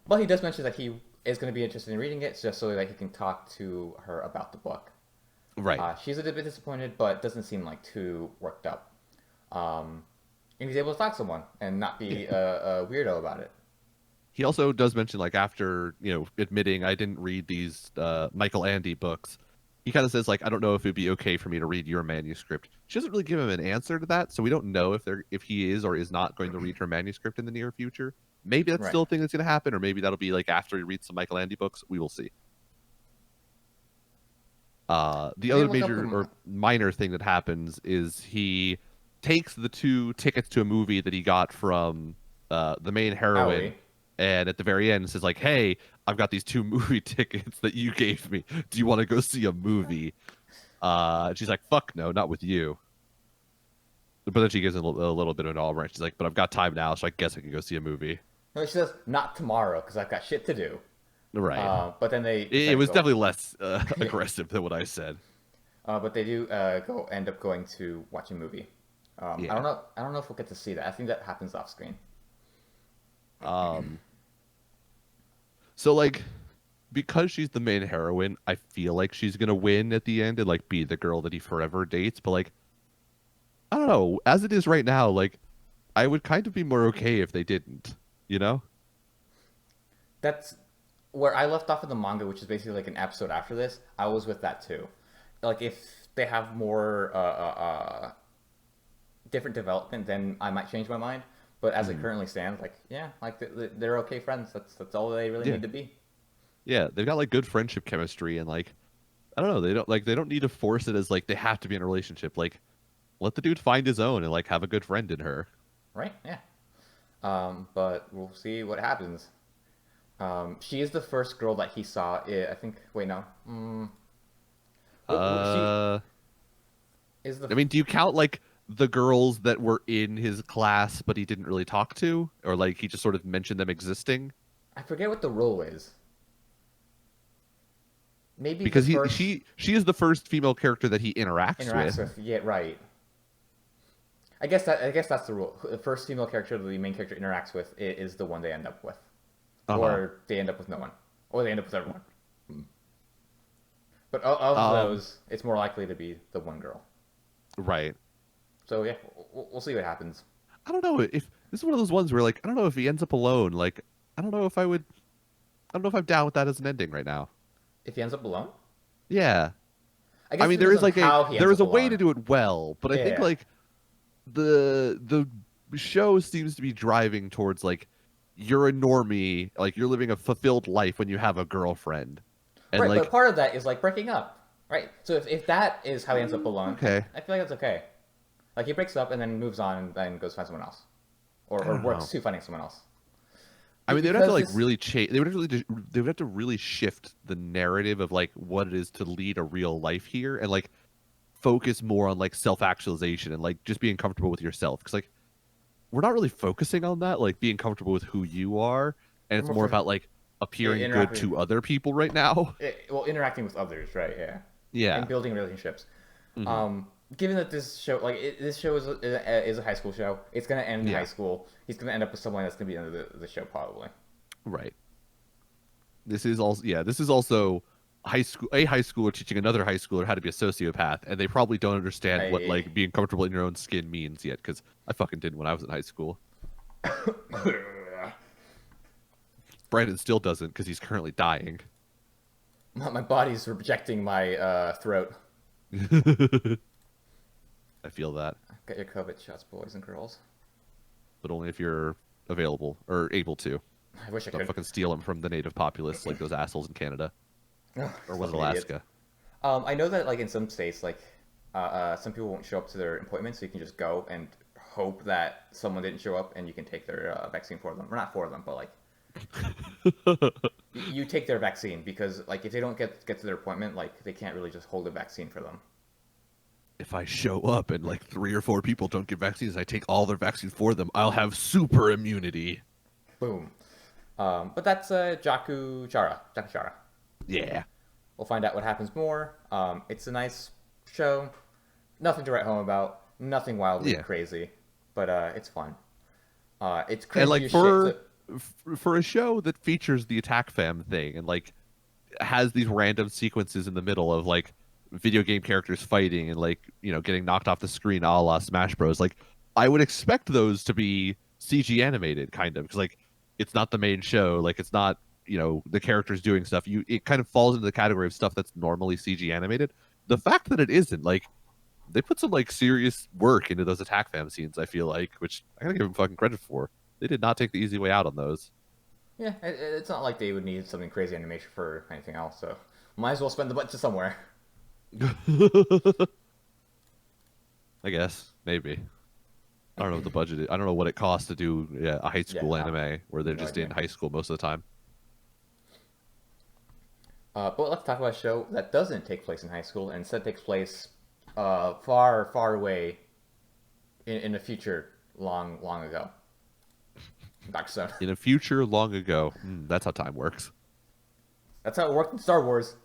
Speaker 2: But he does mention that he is going to be interested in reading it just so that he can talk to her about the book.
Speaker 1: Right.
Speaker 2: She's a bit disappointed, but doesn't seem like too worked up. And he's able to talk to someone and not be a weirdo about it.
Speaker 1: He also does mention, like, after, admitting I didn't read these Michael Andy books, he kind of says, like, I don't know if it'd be okay for me to read your manuscript. She doesn't really give him an answer to that, so we don't know if he is or is not going to read her manuscript in the near future. Maybe that's
Speaker 2: Right.
Speaker 1: still a thing that's going to happen, or maybe that'll be like after he reads some Michael Andy books. We will see. The
Speaker 2: Maybe
Speaker 1: other
Speaker 2: look up
Speaker 1: major
Speaker 2: the.
Speaker 1: or minor thing that happens is he takes the 2 tickets to a movie that he got from the main heroine,
Speaker 2: Aoi.
Speaker 1: and at the very end says, like, "Hey, I've got these 2 movie tickets that you gave me. Do you want to go see a movie?" And she's like, "Fuck no, not with you." But then she gives him a little bit of an all right. She's like, "But I've got time now, so I guess I can go see a movie."
Speaker 2: No, she says, "Not tomorrow, because I've got shit to do."
Speaker 1: Right.
Speaker 2: But then they.
Speaker 1: It
Speaker 2: decide to
Speaker 1: was
Speaker 2: go.
Speaker 1: definitely less aggressive than what I said.
Speaker 2: But they do end up going to watch a movie.
Speaker 1: Yeah.
Speaker 2: I don't know if we'll get to see that. I think that happens off screen.
Speaker 1: Um, so like, because she's the main heroine, I feel like she's gonna win at the end and like be the girl that he forever dates. But like, I don't know. As it is right now, like, I would kind of be more okay if they didn't. You know?
Speaker 2: That's where I left off in the manga, which is basically like an episode after this. I was with that too. Like if they have more different development, then I might change my mind. But as it currently stands, like yeah, like they're okay friends. That's all they really
Speaker 1: Yeah.
Speaker 2: need to be.
Speaker 1: Yeah. They've got like good friendship chemistry and like, I don't know. They don't need to force it as like they have to be in a relationship. Like, let the dude find his own and like have a good friend in her.
Speaker 2: Right? Yeah. But we'll see what happens. She is the first girl that he saw. I think. Wait, no.
Speaker 1: Uh.
Speaker 2: She is the.
Speaker 1: I mean, do you count like the girls that were in his class but he didn't really talk to, or like he just sort of mentioned them existing?
Speaker 2: I forget what the role is. Maybe
Speaker 1: Because
Speaker 2: the first
Speaker 1: she is the first female character that he interacts
Speaker 2: interacts
Speaker 1: with.
Speaker 2: with. Yeah, right. I guess that's the rule. The first female character the main character interacts with is the one they end up with,
Speaker 1: Uh-huh.
Speaker 2: or they end up with no one, or they end up with everyone. But of
Speaker 1: Um,
Speaker 2: those, it's more likely to be the one girl.
Speaker 1: right.
Speaker 2: So yeah, we'll see what happens.
Speaker 1: I don't know if this is one of those ones where like I don't know if he ends up alone. Like I don't know if I would. I don't know if I'm down with that as an ending right now.
Speaker 2: If he ends up alone,
Speaker 1: Yeah.
Speaker 2: I
Speaker 1: I
Speaker 2: guess it
Speaker 1: mean, there
Speaker 2: depends
Speaker 1: is
Speaker 2: on
Speaker 1: like
Speaker 2: how he
Speaker 1: there
Speaker 2: ends
Speaker 1: is
Speaker 2: up
Speaker 1: a way to
Speaker 2: alone.
Speaker 1: do it well, but I think
Speaker 2: Yeah,
Speaker 1: like the show seems to be driving towards like you're a normie, like you're living a fulfilled life when you have a girlfriend, and
Speaker 2: right. But
Speaker 1: like
Speaker 2: part of that is like breaking up, right? So if that is how he ends up alone,
Speaker 1: okay,
Speaker 2: I feel like that's okay. Like he breaks up and then moves on and then goes find someone else,
Speaker 1: I
Speaker 2: or
Speaker 1: don't
Speaker 2: works
Speaker 1: know.
Speaker 2: to finding someone else.
Speaker 1: I mean, they would have to
Speaker 2: Because
Speaker 1: like
Speaker 2: this
Speaker 1: really change. They would have to really, they would have to really shift the narrative of like what it is to lead a real life here, and like focus more on like self actualization and like just being comfortable with yourself. Because like we're not really focusing on that, like being comfortable with who you are, and
Speaker 2: we're
Speaker 1: it's
Speaker 2: more
Speaker 1: more about like appearing good
Speaker 2: interacting,
Speaker 1: to other people right now.
Speaker 2: well, interacting with others, right? Yeah,
Speaker 1: Yeah.
Speaker 2: and building relationships.
Speaker 1: Hmm.
Speaker 2: Given that this show, this show is a high school show, it's gonna end in high
Speaker 1: Yeah.
Speaker 2: school. He's gonna end up with someone that's gonna be under the show probably.
Speaker 1: Right. This is also yeah. This is also a high schooler teaching another high schooler how to be a sociopath, and they probably don't understand what
Speaker 2: I
Speaker 1: like being comfortable in your own skin means yet. Because I fucking didn't when I was in high school. Brandon still doesn't because he's currently dying.
Speaker 2: my body's rejecting my throat.
Speaker 1: I feel that,
Speaker 2: Get your COVID shots, boys and girls.
Speaker 1: but only if you're available or able to.
Speaker 2: I wish I
Speaker 1: Don't
Speaker 2: could.
Speaker 1: fucking steal them from the native populace like those assholes in Canada or was it
Speaker 2: Fucking idiots.
Speaker 1: Alaska?
Speaker 2: I know that like in some states, like some people won't show up to their appointments, so you can just go and hope that someone didn't show up, and you can take their vaccine for them. Or not for them, but like you take their vaccine because like if they don't get to their appointment, like they can't really just hold a vaccine for them.
Speaker 1: If I show up and like 3 or 4 people don't get vaccines, I take all their vaccines for them. I'll have super immunity.
Speaker 2: Boom. But that's Jaku Chara. Jaku Chara.
Speaker 1: Yeah.
Speaker 2: We'll find out what happens more. It's a nice show. Nothing to write home about. Nothing wildly
Speaker 1: Yeah.
Speaker 2: crazy, but it's fun. It's
Speaker 1: And
Speaker 2: cringy
Speaker 1: like
Speaker 2: as shit.
Speaker 1: for a show that features the attack fam thing and like has these random sequences in the middle of like video game characters fighting and like getting knocked off the screen a la Smash Bros. Like I would expect those to be CG animated kind of because like it's not the main show. Like it's not the characters doing stuff. It kind of falls into the category of stuff that's normally CG animated. The fact that it isn't like they put some like serious work into those attack fam scenes. I feel like, which I gotta give them fucking credit for. They did not take the easy way out on those.
Speaker 2: Yeah, it's not like they would need something crazy animation for anything else. So might as well spend the budget somewhere.
Speaker 1: I guess maybe. I don't know what the budget is. I don't know what it costs to do a high
Speaker 2: Yeah,
Speaker 1: school anime where they're
Speaker 2: no
Speaker 1: just
Speaker 2: idea.
Speaker 1: in high school most of the time.
Speaker 2: But let's talk about a show that doesn't take place in high school and instead takes place far, far away in a future long, long ago. Dr. Stone.
Speaker 1: In a future long ago, that's how time works.
Speaker 2: That's how it worked in Star Wars.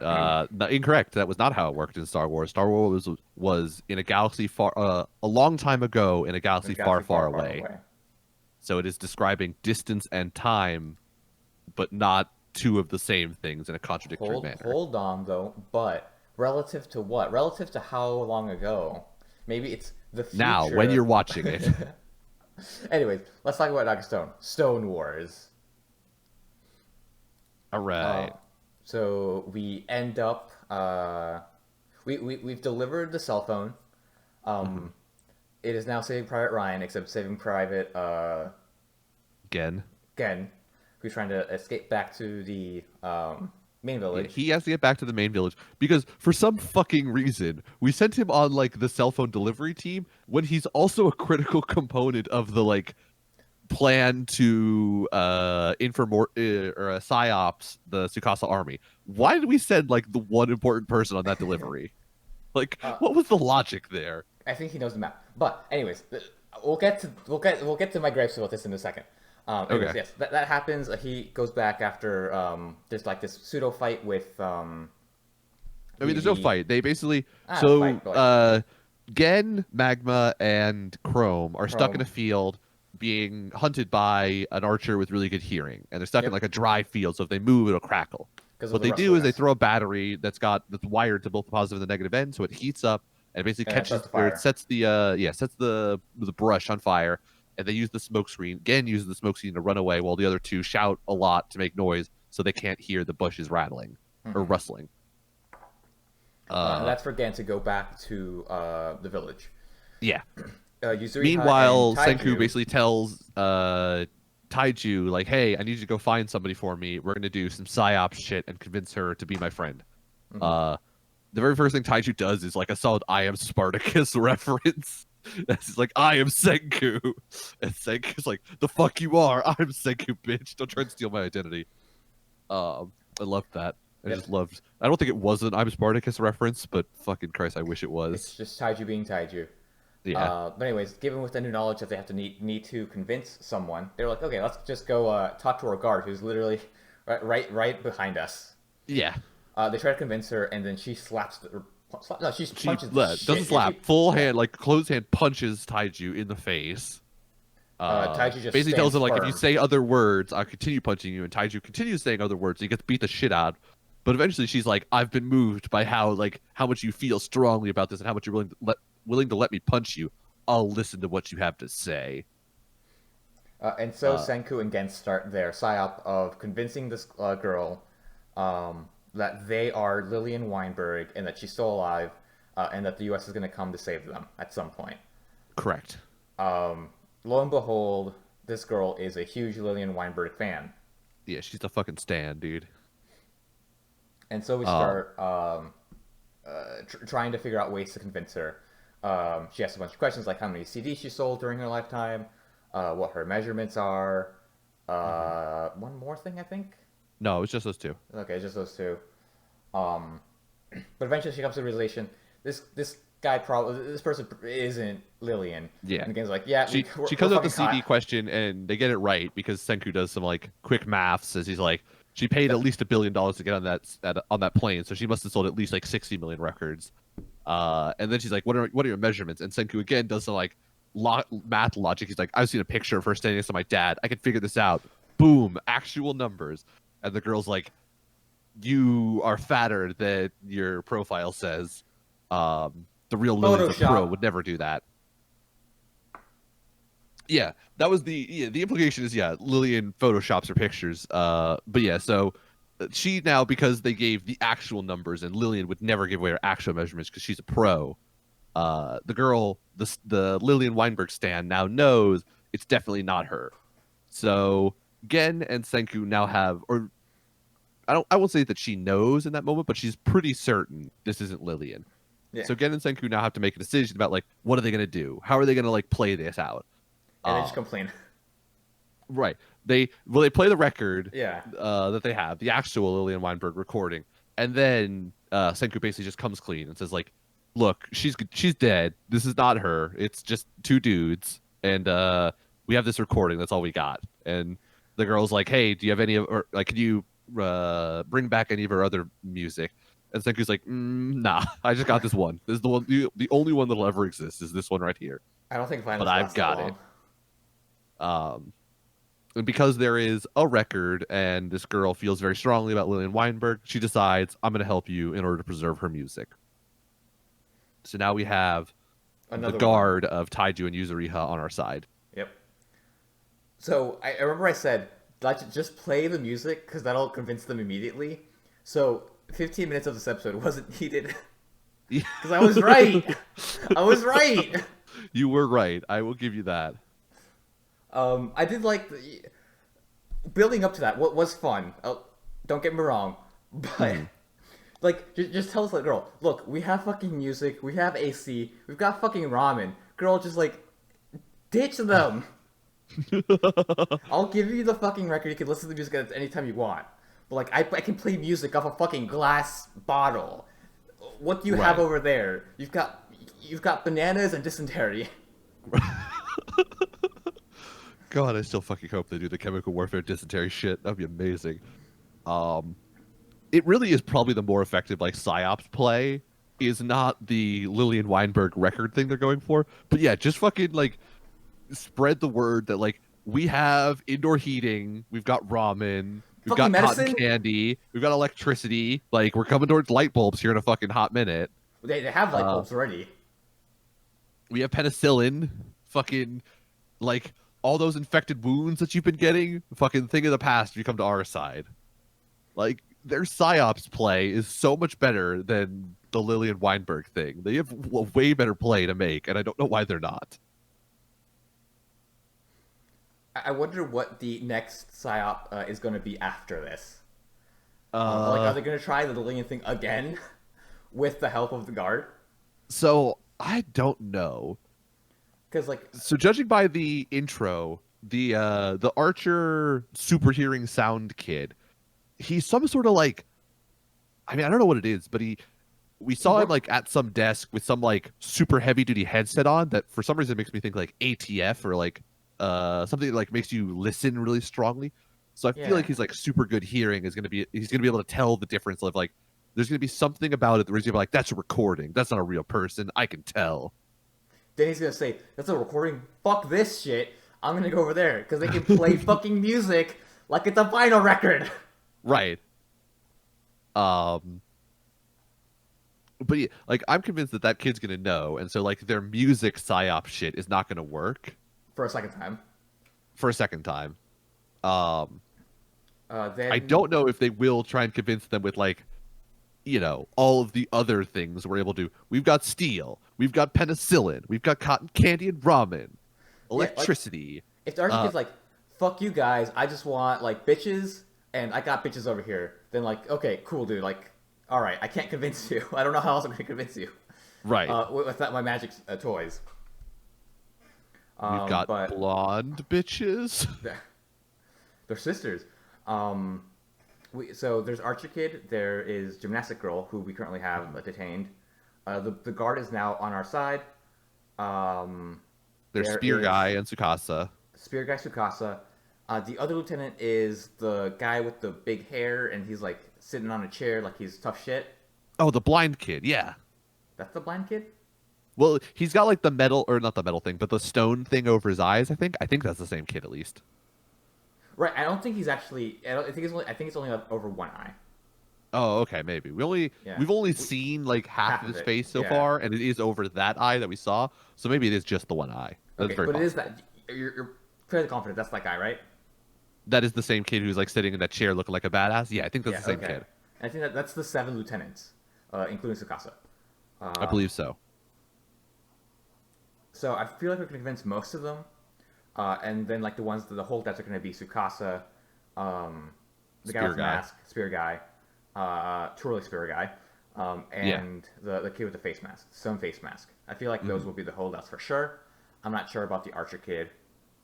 Speaker 1: No, incorrect. That was not how it worked in Star Wars. Star Wars was in a galaxy a long time ago in a galaxy far, far away. So it is describing distance and time, but not two of the same things in a contradictory manner.
Speaker 2: Hold on, though. But relative to what? Relative to how long ago? Maybe it's the future.
Speaker 1: Now, when you're watching it.
Speaker 2: Anyways, let's talk about Dr. Stone. Stone Wars.
Speaker 1: All right.
Speaker 2: So we end up we've delivered the cell phone. It is now Saving Private Ryan, except Saving Private
Speaker 1: Again.
Speaker 2: Gen, who's trying to escape back to the main village.
Speaker 1: He has to get back to the main village because for some fucking reason we sent him on like the cell phone delivery team when he's also a critical component of the like plan to psyops the Tsukasa army. Why did we send like the one important person on that delivery? Like what was the logic there?
Speaker 2: I think he knows the map. But anyways, we'll get to my gripes about this in a second. Anyways,
Speaker 1: Okay.
Speaker 2: yes, that happens. He goes back after there's like this pseudo fight with
Speaker 1: I mean, there's no fight. They basically
Speaker 2: Ah,
Speaker 1: so
Speaker 2: fight, but, like-
Speaker 1: Gen, Magma, and Chrome are stuck in a
Speaker 2: Chrome.
Speaker 1: field being hunted by an archer with really good hearing, and they're stuck in
Speaker 2: Yep.
Speaker 1: like a dry field. So if they move, it'll crackle.
Speaker 2: Because of
Speaker 1: What
Speaker 2: the
Speaker 1: they do is they
Speaker 2: rustliness.
Speaker 1: throw a battery that's wired to both the positive and the negative end, so it heats up and it basically
Speaker 2: And it starts
Speaker 1: catches
Speaker 2: to
Speaker 1: or it
Speaker 2: fire.
Speaker 1: sets the brush on fire. And they use the smoke screen. Gen uses the smoke screen to run away, while the other two shout a lot to make noise so they can't hear the bushes rattling or
Speaker 2: Hmm.
Speaker 1: rustling.
Speaker 2: And
Speaker 1: Uh,
Speaker 2: that's for Gan to go back to the village.
Speaker 1: yeah.
Speaker 2: Yuzuriha and
Speaker 1: Meanwhile, Senku
Speaker 2: Taiju.
Speaker 1: basically tells Taiju, like, hey, I need you to go find somebody for me. We're going to do some psyop shit and convince her to be my friend.
Speaker 2: Mhm.
Speaker 1: Uh, the very first thing Taiju does is like a solid I am Spartacus reference. It's like, I am Senku. And Senku's like, the fuck you are. I'm Senku, bitch. Don't try and steal my identity. I loved that.
Speaker 2: Yep.
Speaker 1: I don't think it was an I'm Spartacus reference, but fucking Christ, I wish it
Speaker 2: It's
Speaker 1: was.
Speaker 2: just Taiju being Taiju.
Speaker 1: Yeah.
Speaker 2: But anyways, given with the new knowledge that they have to need to convince someone, they're like, okay, let's just go talk to our guard, who's literally right behind us.
Speaker 1: Yeah.
Speaker 2: They try to convince her, and then she slaps no, she
Speaker 1: She
Speaker 2: punches the shit.
Speaker 1: doesn't
Speaker 2: Yeah,
Speaker 1: slap. Full hand, like closed hand, punches Taiju in the face.
Speaker 2: Taiju just
Speaker 1: Basically tells
Speaker 2: stands
Speaker 1: him like, if you
Speaker 2: firm.
Speaker 1: say other words, I'll continue punching you. And Taiju continues saying other words. He gets beat the shit out. But eventually, she's like, I've been moved by how much you feel strongly about this and how much you're willing to let me punch you. I'll listen to what you have to say.
Speaker 2: And so
Speaker 1: Uh,
Speaker 2: Senku and Gen start their psyop of convincing this girl that they are Lillian Weinberg and that she's still alive, and that the U.S. is going to come to save them at some point.
Speaker 1: Correct.
Speaker 2: Lo and behold, this girl is a huge Lillian Weinberg fan.
Speaker 1: Yeah, she's a fucking stan, dude.
Speaker 2: And so we
Speaker 1: Um,
Speaker 2: start trying to figure out ways to convince her. She asks a bunch of questions like how many CDs she sold during her lifetime, what her measurements are. One more thing, I think.
Speaker 1: no, it's just those two.
Speaker 2: Okay, just those two. Um, but eventually she comes to the realization this guy probably this person isn't Lillian.
Speaker 1: Yeah.
Speaker 2: And the game's like, yeah,
Speaker 1: She
Speaker 2: we're,
Speaker 1: she
Speaker 2: we're
Speaker 1: comes up with the
Speaker 2: fucking
Speaker 1: CD
Speaker 2: caught.
Speaker 1: question and they get it right because Senku does some like quick maths as he's like she paid at least $1 billion to get on that plane, so she must have sold at least like 60 million records. And then she's like, what are your measurements? And Senku again does some like math logic. He's like, I've seen a picture of her standing next to my dad. I can figure this out. Boom, actual numbers. And the girl's like, you are fatter than your profile says. The real Lillian's a pro
Speaker 2: Photoshop.
Speaker 1: would never do that. Yeah, that was the implication is Lillian photoshops her pictures. But yeah, so she now because they gave the actual numbers and Lillian would never give away her actual measurements because she's a pro. The girl, the Lillian Weinberg stan now knows it's definitely not her. So Gen and Senku now have, or I won't say that she knows in that moment, but she's pretty certain this isn't Lillian.
Speaker 2: Yeah.
Speaker 1: So Gen and Senku now have to make a decision about like what are they gonna do? How are they gonna like play this out?
Speaker 2: And they just
Speaker 1: Um,
Speaker 2: complain.
Speaker 1: Right. They play the record
Speaker 2: Yeah.
Speaker 1: that they have, the actual Lillian Weinberg recording, and then Senku basically just comes clean and says like, "Look, she's dead. This is not her. It's just two dudes, and we have this recording. That's all we got." And the girl's like, "Hey, do you have any of or like, can you bring back any of her other music?" And Senku's like, "Nah, I just got this one. This is the one, the only one that'll ever exist is this one right here.
Speaker 2: I don't think finals
Speaker 1: But I've
Speaker 2: last that
Speaker 1: got
Speaker 2: long.
Speaker 1: it." And because there is a record and this girl feels very strongly about Lillian Weinberg, she decides, I'm going to help you in order to preserve her music. So now we have
Speaker 2: Another
Speaker 1: the
Speaker 2: one.
Speaker 1: guard of Taiju and Yuzuriha on our side.
Speaker 2: Yep. So I remember I said, let's just play the music because that'll convince them immediately. So 15 minutes of this episode wasn't needed because I was right. I was right.
Speaker 1: You were right. I will give you that.
Speaker 2: I did like building up to that. What was fun? Don't get me wrong, but like, just tell us, like, girl, look, we have fucking music, we have AC, we've got fucking ramen. Girl, just like ditch them. I'll give you the fucking record. You can listen to the music at any time you want. But like, I can play music off a fucking glass bottle. What do you have
Speaker 1: Right.
Speaker 2: over there? You've got bananas and dysentery.
Speaker 1: God, I still fucking hope they do the chemical warfare dysentery shit. That'd be amazing. It really is probably the more effective like psyops play is not the Lillian Weinberg record thing they're going for. But yeah, just fucking like spread the word that like we have indoor heating, we've got ramen, we've
Speaker 2: Fucking
Speaker 1: got cotton
Speaker 2: medicine.
Speaker 1: candy, we've got electricity. Like we're coming towards light bulbs here in a fucking hot minute.
Speaker 2: They have light
Speaker 1: Uh,
Speaker 2: bulbs already.
Speaker 1: we have penicillin, fucking like all those infected wounds that you've been getting, fucking thing of the past if you come to our side. Like their psyops play is so much better than the Lillian Weinberg thing. They have a way better play to make, and I don't know why they're not.
Speaker 2: I wonder what the next psyop is going to be after this. Like,
Speaker 1: Uh,
Speaker 2: are they going to try the Lillian thing again with the help of the guard?
Speaker 1: so I don't know.
Speaker 2: Because like,
Speaker 1: So judging by the intro, the Archer super hearing sound kid, he's some sort of like, I mean, I don't know what it is, but we saw him like at some desk with some like super heavy duty headset on that for some reason makes me think like ATF or like something that like makes you listen really strongly. So I feel
Speaker 2: Yeah.
Speaker 1: like he's like super good hearing he's gonna be able to tell the difference of like there's gonna be something about it where he's gonna be like, that's a recording, that's not a real person, I can tell.
Speaker 2: Then he's going to say, "That's a recording. Fuck this shit. I'm going to go over there because they can play fucking music like it's a vinyl record."
Speaker 1: Right. Um but yeah, like I'm convinced that that kid's gonna know, and so like their music psyop shit is not gonna work
Speaker 2: For a second time.
Speaker 1: for a second time. Um,
Speaker 2: Then
Speaker 1: I don't know if they will try and convince them with like, all of the other things we're able to do. We've got steel, we've got penicillin, we've got cotton candy and ramen,
Speaker 2: like
Speaker 1: electricity.
Speaker 2: if the Archie
Speaker 1: Uh,
Speaker 2: kid's like, "Fuck you guys. I just want like bitches, and I got bitches over here." Then like, okay, cool, dude. Like, all right, I can't convince you. I don't know how else I'm gonna convince you.
Speaker 1: right.
Speaker 2: With that, my magic toys.
Speaker 1: We've got
Speaker 2: But
Speaker 1: blonde bitches.
Speaker 2: they're sisters. Um, so there's Archer Kid. There is Gymnastic Girl, who we currently have detained. The guard is now on our side. Um,
Speaker 1: There's
Speaker 2: there
Speaker 1: Spear
Speaker 2: is
Speaker 1: Guy and Tsukasa.
Speaker 2: Spear Guy Sukasa. The other lieutenant is the guy with the big hair, and he's like sitting on a chair like he's tough shit.
Speaker 1: Oh, the blind kid. Yeah.
Speaker 2: That's the blind kid.
Speaker 1: Well, he's got like the metal, or not the metal thing, but the stone thing over his eyes. I think. I think that's the same kid at least.
Speaker 2: Right. I don't think he's actually. I think it's only. I think it's only over one eye.
Speaker 1: Oh, okay, maybe.
Speaker 2: Yeah.
Speaker 1: We've only seen like half
Speaker 2: Half
Speaker 1: of
Speaker 2: of
Speaker 1: his
Speaker 2: it,
Speaker 1: face so
Speaker 2: yeah.
Speaker 1: far, and it is over that eye that we saw. So maybe it is just the one eye. That's
Speaker 2: Okay,
Speaker 1: very
Speaker 2: but it is
Speaker 1: possible.
Speaker 2: that you're fairly confident that's that guy, right?
Speaker 1: That is the same kid who's like sitting in that chair looking like a badass. Yeah, I think that's
Speaker 2: Yeah.
Speaker 1: the same
Speaker 2: Okay.
Speaker 1: kid.
Speaker 2: I think that's the 7 lieutenants, including Sukasa.
Speaker 1: I believe so.
Speaker 2: So I feel like we can convince most of them, and then like the holdouts are going to be Sukasa, the guy
Speaker 1: Spear
Speaker 2: with the
Speaker 1: guy.
Speaker 2: mask, Spear Guy, Twirly Spear Guy, and the kid with the face mask, some face mask. I feel like those will be the holdouts for sure. I'm not sure about the Archer Kid,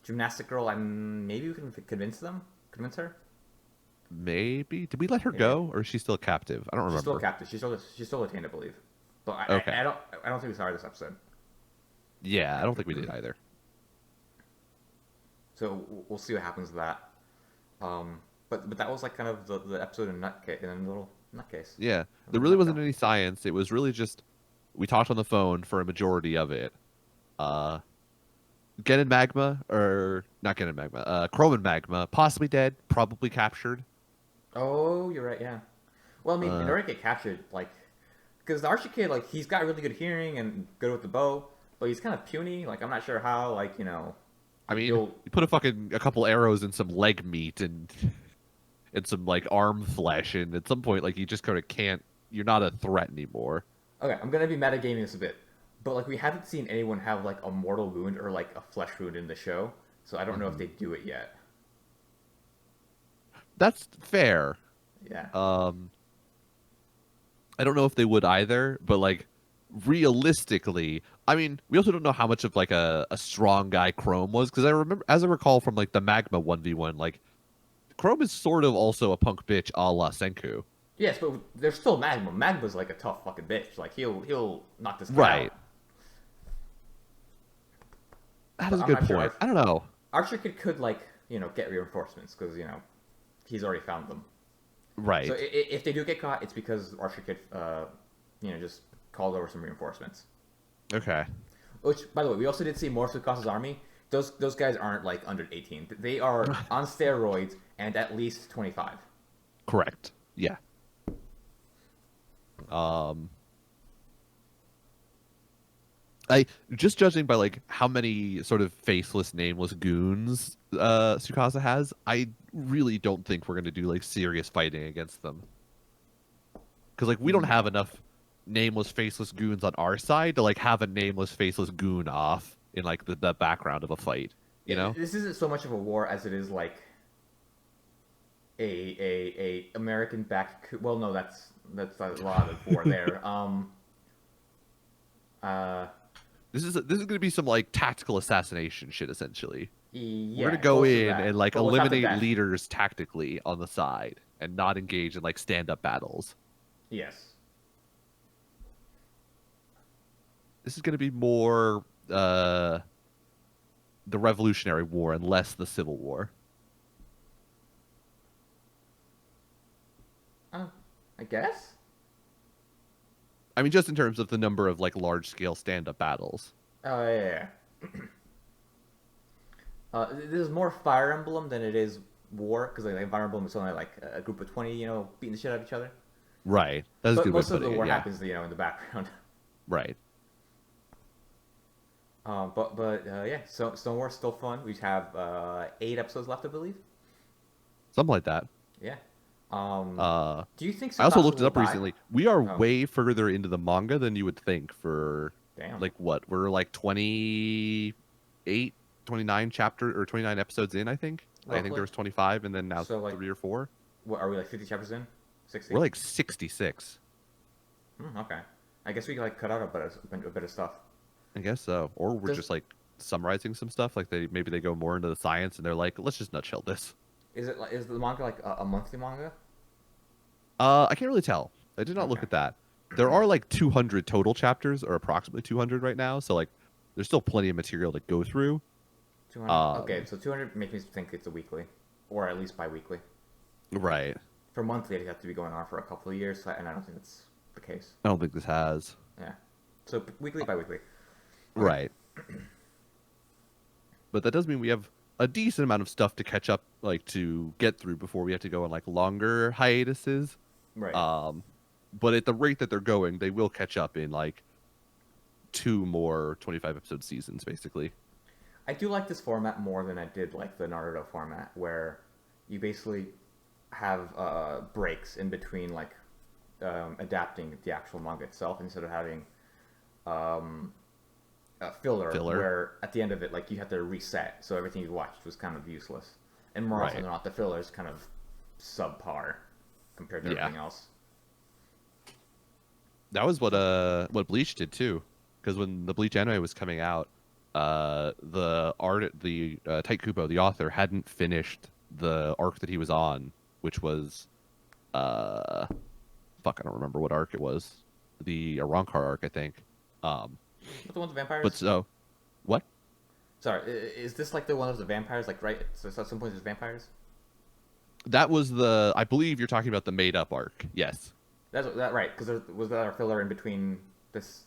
Speaker 2: Gymnastic Girl. Maybe we can convince her.
Speaker 1: Maybe did we let her go, or is she still captive? I don't
Speaker 2: She's still
Speaker 1: remember.
Speaker 2: captive. She's still detained, I believe. But
Speaker 1: Okay.
Speaker 2: I don't think we saw her this episode.
Speaker 1: Yeah, I don't think we did either.
Speaker 2: So we'll see what happens with that. But that was like kind of the episode in a little nutcase.
Speaker 1: Yeah, there really wasn't any science. It was really just we talked on the phone for a majority of it. Uh, Genin Magma, or not Genin Magma, Chrome and Magma, possibly dead, probably captured.
Speaker 2: Oh, you're right. Yeah. Well, I mean, in
Speaker 1: Uh,
Speaker 2: order to get captured, like, because the Archer Kid, like, he's got really good hearing and good with the bow, but he's kind of puny. Like, I'm not sure how, like,
Speaker 1: I mean,
Speaker 2: you'll.
Speaker 1: you put a couple arrows in some leg meat and some like arm flesh, and at some point, like you just kind of can't. You're not a threat anymore.
Speaker 2: Okay, I'm gonna be metagaming this a bit, but like, we haven't seen anyone have like a mortal wound or like a flesh wound in the show, so I don't know if they do it yet.
Speaker 1: That's fair.
Speaker 2: Yeah.
Speaker 1: I don't know if they would either, but like realistically, I mean, we also don't know how much of like a strong guy Chrome was, because I remember, as I recall from like the Magma 1v1, like Chrome is sort of also a punk bitch a la Senku.
Speaker 2: Yes, but there's still Magma. Magma's like a tough fucking bitch. Like he'll knock this guy
Speaker 1: Right.
Speaker 2: out.
Speaker 1: That
Speaker 2: But
Speaker 1: is a
Speaker 2: I'm
Speaker 1: good
Speaker 2: not sure
Speaker 1: point.
Speaker 2: if-
Speaker 1: I don't know.
Speaker 2: Archer could like get reinforcements because he's already found them.
Speaker 1: Right.
Speaker 2: So if they do get caught, it's because Archer just called over some reinforcements.
Speaker 1: Okay.
Speaker 2: Which, by the way, we also did see more Tsukasa's army. Those guys aren't like under 18. They are on steroids and at least 25.
Speaker 1: Correct. Yeah. Um. I just judging by like how many sort of faceless, nameless goons Tsukasa has, I really don't think we're gonna do like serious fighting against them. Because like we don't have enough nameless, faceless goons on our side to like have a nameless, faceless goon off in like the background of a fight. You
Speaker 2: Yeah,
Speaker 1: know?
Speaker 2: this isn't so much of a war as it is like a American backed coup. Well, no, that's a lot of war there. Uh,
Speaker 1: This is gonna be some like tactical assassination shit essentially. We're
Speaker 2: yeah,
Speaker 1: gonna go
Speaker 2: close to
Speaker 1: in
Speaker 2: that,
Speaker 1: and like
Speaker 2: but without the
Speaker 1: eliminate
Speaker 2: death.
Speaker 1: leaders tactically on the side and not engage in like stand up battles.
Speaker 2: Yes.
Speaker 1: This is gonna be more the Revolutionary War and less the Civil War.
Speaker 2: Uh, I guess.
Speaker 1: I mean, just in terms of the number of like large scale stand up battles.
Speaker 2: Oh yeah. This is more Fire Emblem than it is war, because like Fire Emblem is only like a group of 20, beating the shit out of each other.
Speaker 1: Right. That's a
Speaker 2: But
Speaker 1: good way
Speaker 2: most
Speaker 1: of
Speaker 2: of the
Speaker 1: putting
Speaker 2: war
Speaker 1: it. Yeah.
Speaker 2: happens, in the background.
Speaker 1: Right.
Speaker 2: But yeah, so Stone War's still fun. We have 8 episodes left, I believe.
Speaker 1: Something like that.
Speaker 2: Yeah. Um,
Speaker 1: Uh,
Speaker 2: do you think
Speaker 1: I also
Speaker 2: Tsukasa
Speaker 1: looked it
Speaker 2: will
Speaker 1: up
Speaker 2: die?
Speaker 1: recently. We are
Speaker 2: Oh,
Speaker 1: way further into the manga than you would think for
Speaker 2: damn.
Speaker 1: like what? We're like 28, 29 chapter or 29 episodes in, I think. I think
Speaker 2: Roughly.
Speaker 1: there was 25 and then now
Speaker 2: So like,
Speaker 1: 3 or 4.
Speaker 2: what are we like 50 chapters in? 60?
Speaker 1: We're like 66.
Speaker 2: Okay. I guess we could like cut out a bit of stuff.
Speaker 1: I guess so. Or we're
Speaker 2: Does
Speaker 1: just like summarizing some stuff like maybe they go more into the science and they're like, let's just nutshell this.
Speaker 2: is the manga like a monthly manga?
Speaker 1: I can't really tell. I did not look
Speaker 2: Okay.
Speaker 1: at that. There are like 200 total chapters, or approximately 200 right now. So like, there's still plenty of material to go through.
Speaker 2: 200. Okay, so 200 makes me think it's a weekly, or at least bi-weekly.
Speaker 1: Right.
Speaker 2: For monthly, it'd have to be going on for a couple of years, and I don't think that's the case.
Speaker 1: I don't think this has.
Speaker 2: Yeah. So weekly, bi-weekly.
Speaker 1: Right. But that does mean we have a decent amount of stuff to catch up, like to get through before we have to go on like longer hiatuses.
Speaker 2: Right.
Speaker 1: But at the rate that they're going, they will catch up in like 2 more 25 episode seasons, basically.
Speaker 2: I do like this format more than I did like the Naruto format, where you basically have breaks in between like adapting the actual manga itself instead of having a filler,
Speaker 1: Filler.
Speaker 2: where at the end of it like you have to reset, so everything you watched was kind of useless. And more often
Speaker 1: Right.
Speaker 2: than not, the filler is kind of subpar compared to
Speaker 1: Yeah.
Speaker 2: everything else.
Speaker 1: That was what Bleach did too, because when the Bleach anime was coming out, Tite Kubo, the author, hadn't finished the arc that he was on, which was fuck, I don't remember what arc it was, the Arrancar arc, I think.
Speaker 2: But the one with the vampires.
Speaker 1: But so, what?
Speaker 2: Sorry, is this like the one of the vampires? Like right? So at some point there's vampires.
Speaker 1: That was I believe you're talking about the made up arc. Yes.
Speaker 2: That's that right? Because was that a filler in between this